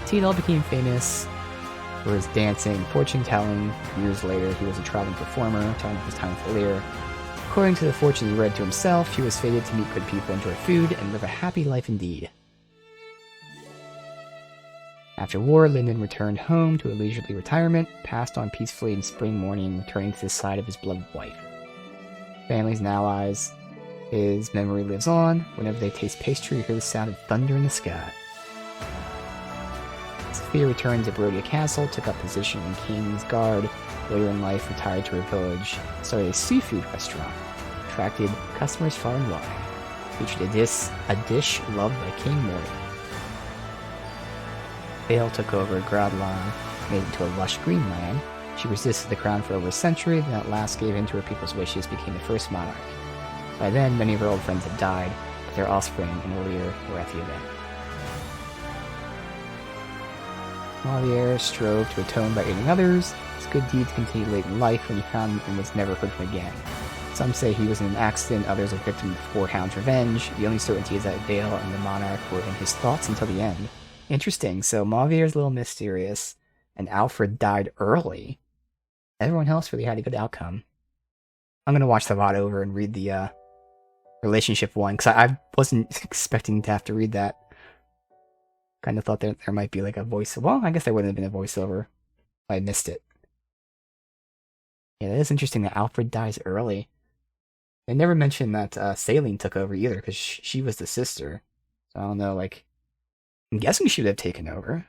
[SPEAKER 1] Tidal became famous for his dancing and fortune-telling. Years later, he was a traveling performer, telling of his time with Lear. According to the fortune he read to himself, he was fated to meet good people, enjoy food, and live a happy life indeed. After war, Lyndon returned home to a leisurely retirement, passed on peacefully in spring morning, returning to the side of his beloved wife. Families and allies, his memory lives on. Whenever they taste pastry or hear the sound of thunder in the sky. Sophia returned to Barodia Castle, took up position in King's Guard. Later in life, retired to her village, started a seafood restaurant, attracted customers far and wide. Featured a dish loved by King Morty. Vale took over Gradlan, made it into a lush green land. She resisted the crown for over a century, then at last gave in to her people's wishes, became the first monarch. By then, many of her old friends had died, but their offspring and Lear were at the event. Malier strove to atone by aiding others. His good deeds continued late in life when he found and was never heard from again. Some say he was in an accident, others a victim of Forehound's revenge. The only certainty is that Vale and the monarch were in his thoughts until the end. Interesting, so Mavier's a little mysterious, and Alfred died early. Everyone else really had a good outcome. I'm gonna watch the VOD over and read the relationship one, because I wasn't expecting to have to read that. Kind of thought that there might be like a voice. Well, I guess there wouldn't have been a voiceover. I missed it. Yeah, that is interesting that Alfred dies early. They never mentioned that Saline took over either, because she was the sister. So I don't know, like, I'm guessing she would have taken over.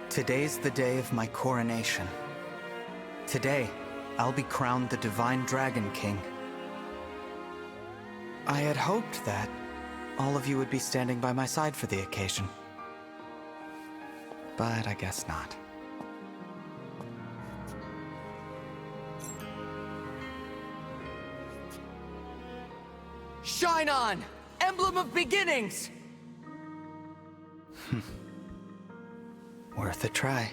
[SPEAKER 3] Today's the day of my coronation. Today, I'll be crowned the Divine Dragon King. I had hoped that all of you would be standing by my side for the occasion. but I guess not.
[SPEAKER 6] Shine on! Emblem of Beginnings!
[SPEAKER 3] Worth a try.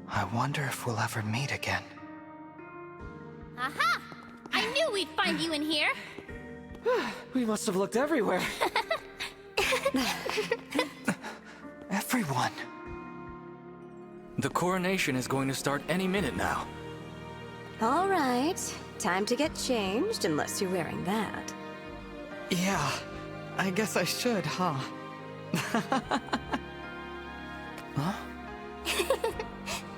[SPEAKER 3] I wonder if we'll ever meet again.
[SPEAKER 9] Aha! I knew we'd find you in here!
[SPEAKER 6] We must have looked everywhere.
[SPEAKER 3] Everyone.
[SPEAKER 10] The coronation is going to start any minute now.
[SPEAKER 7] All right, time to get changed, unless you're wearing that.
[SPEAKER 3] Yeah, I guess I should, huh? Huh?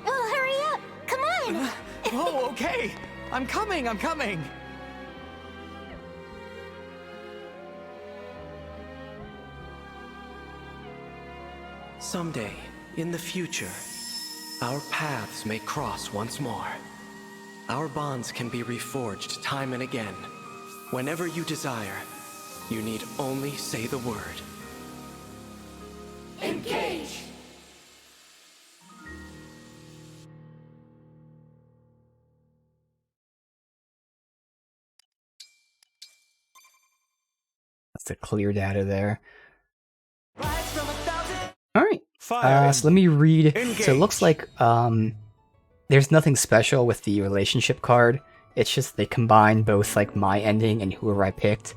[SPEAKER 9] Oh, hurry up! Come on!
[SPEAKER 3] Oh, okay! I'm coming, I'm coming!
[SPEAKER 2] Someday, in the future, our paths may cross once more. Our bonds can be reforged time and again. Whenever you desire, you need only say the word.
[SPEAKER 9] Engage!
[SPEAKER 1] That's the clear data there. Alright, so let me read. So it looks like there's nothing special with the relationship card. It's just they combine both like my ending and whoever I picked.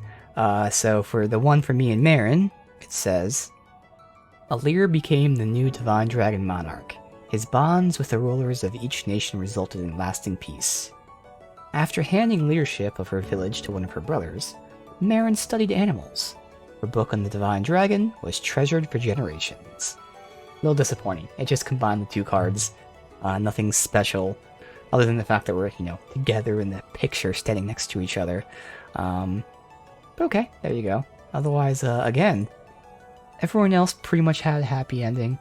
[SPEAKER 1] So for the one for me and Marin, it says, Alir became the new Divine Dragon Monarch. His bonds with the rulers of each nation resulted in lasting peace. After handing leadership of her village to one of her brothers, Marin studied animals. Her book on the Divine Dragon was treasured for generations. A little disappointing. It just combined the two cards. Nothing special, other than the fact that we're, together in the picture, standing next to each other. But okay, there you go. Otherwise, again, everyone else pretty much had a happy ending,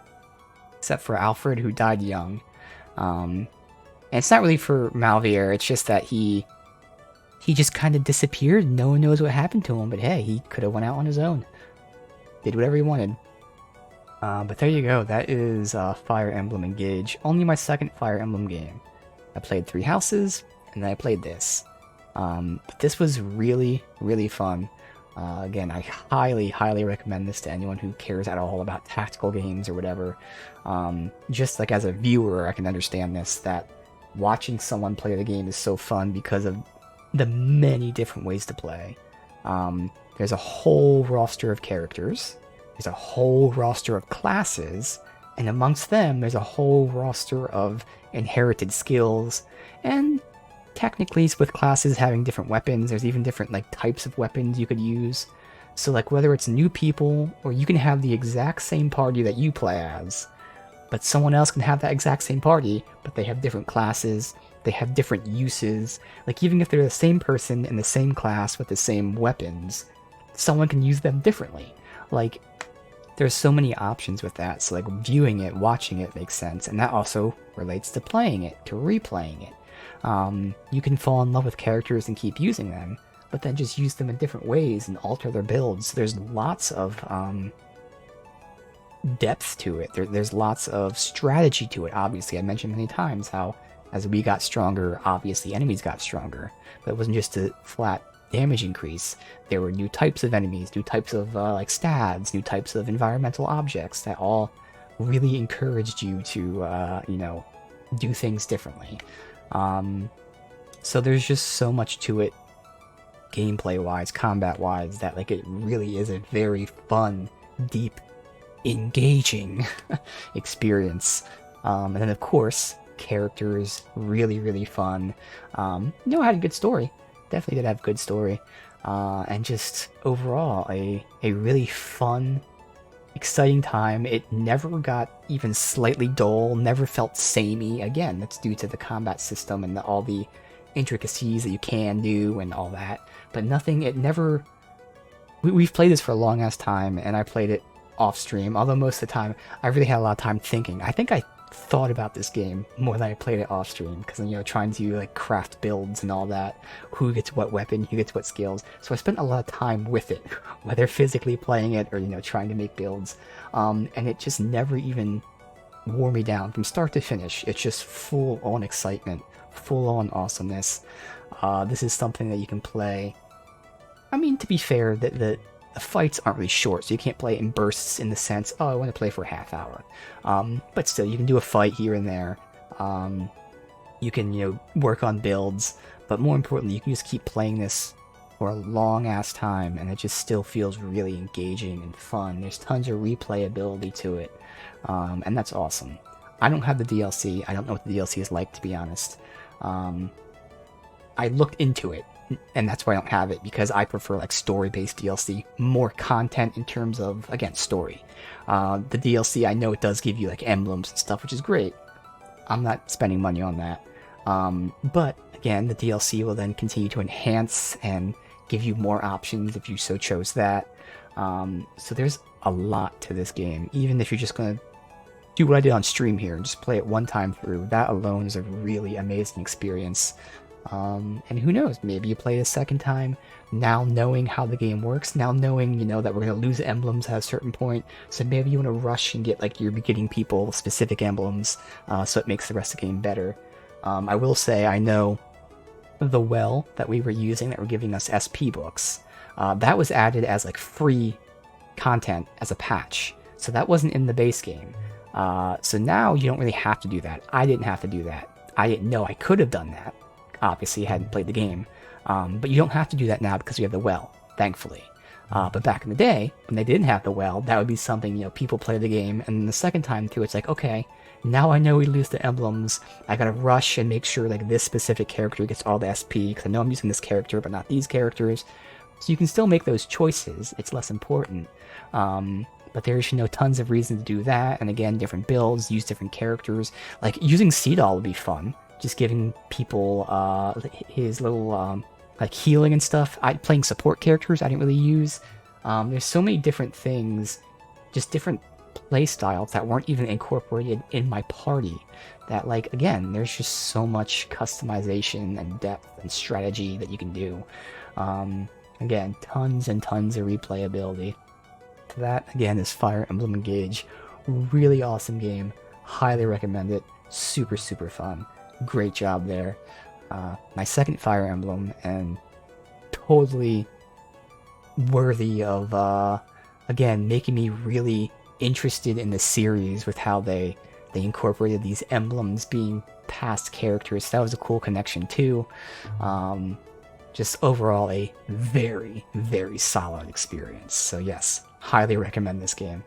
[SPEAKER 1] except for Alfred, who died young. And it's not really for Malvier, it's just that he just kind of disappeared. No one knows what happened to him, but hey, he could have went out on his own. Did whatever he wanted. But there you go, that is Fire Emblem Engage. Only my second Fire Emblem game. I played 3 Houses, and then I played this. But this was really, really fun. Again, I highly, highly recommend this to anyone who cares at all about tactical games or whatever. Just like as a viewer, I can understand this, that watching someone play the game is so fun because of the many different ways to play. There's a whole roster of characters, there's a whole roster of classes, and amongst them there's a whole roster of inherited skills, and technically with classes having different weapons, there's even different types of weapons you could use. So whether it's new people, or you can have the exact same party that you play as, but someone else can have that exact same party, but they have different classes, they have different uses. Even if they're the same person in the same class with the same weapons, someone can use them differently. There's so many options with that, so viewing it, watching it makes sense, and that also relates to playing it, to replaying it. You can fall in love with characters and keep using them, but then just use them in different ways and alter their builds. There's lots of depth to it. There's lots of strategy to it. Obviously, I mentioned many times how as we got stronger, obviously enemies got stronger, but it wasn't just a flat damage increase. There were new types of enemies, new types of stats, new types of environmental objects that all really encouraged you to, do things differently. So there's just so much to it, gameplay-wise, combat-wise, that it really is a very fun, deep, engaging experience. And then of course, characters, really, really fun. Had a good story. Definitely did have a good story. And just overall, a really fun, exciting time. It never got even slightly dull, never felt samey. Again, that's due to the combat system and all the intricacies that you can do and all that. But nothing, it never... We've played this for a long ass time, and I played it off stream, although most of the time I really had a lot of time thinking. I think I thought about this game more than I played it off stream, because I'm, you know, trying to like craft builds and all that, who gets what weapon, who gets what skills. So I spent a lot of time with it, whether physically playing it or, you know, trying to make builds. And it just never even wore me down from start to finish. It's just full on excitement, full on awesomeness. This is something that you can play. I mean, to be fair, the fights aren't really short, so you can't play it in bursts in the sense, oh, I want to play for a half hour. But still, you can do a fight here and there. You can, you know, work on builds, but more importantly, you can just keep playing this for a long-ass time, and it just still feels really engaging and fun. There's tons of replayability to it, and that's awesome. I don't have the DLC. I don't know what the DLC is like, to be honest. I looked into it, and that's why I don't have it, because I prefer like story-based DLC, more content in terms of, again, story. The DLC, I know it does give you like emblems and stuff, which is great. I'm not spending money on that. But again, the DLC will then continue to enhance and give you more options if you so chose that. So there's a lot to this game. Even if you're just gonna do what I did on stream here and just play it one time through, that alone is a really amazing experience. And who knows, maybe you play it a second time, now knowing how the game works, now knowing, you know, that we're going to lose emblems at a certain point, so maybe you want to rush and get, like, you're getting people specific emblems, so it makes the rest of the game better. I will say, I know the well that we were using, that were giving us SP books, that was added as, like, free content as a patch, so that wasn't in the base game. So now you don't really have to do that. I didn't have to do that. I didn't know I could have done that. Obviously, hadn't played the game, but you don't have to do that now because you have the well, thankfully. But back in the day, when they didn't have the well, that would be something, you know, people play the game, and then the second time through, it's like, okay, now I know we lose the emblems, I gotta rush and make sure, like, this specific character gets all the SP, because I know I'm using this character, but not these characters. So you can still make those choices, it's less important. But there's, you know, tons of reasons to do that, and again, different builds, use different characters. Like, using Seedall would be fun. Just giving people his little like healing and stuff. Playing support characters I didn't really use. There's so many different things, just different play styles that weren't even incorporated in my party. That, like, again, there's just so much customization and depth and strategy that you can do. Again, tons and tons of replayability. That, again, is Fire Emblem Engage. Really awesome game. Highly recommend it. Super, super fun. Great job there. My second Fire Emblem, and totally worthy of, again, making me really interested in the series with how they incorporated these emblems being past characters. That was a cool connection too. Just overall a very, very solid experience. So yes, highly recommend this game.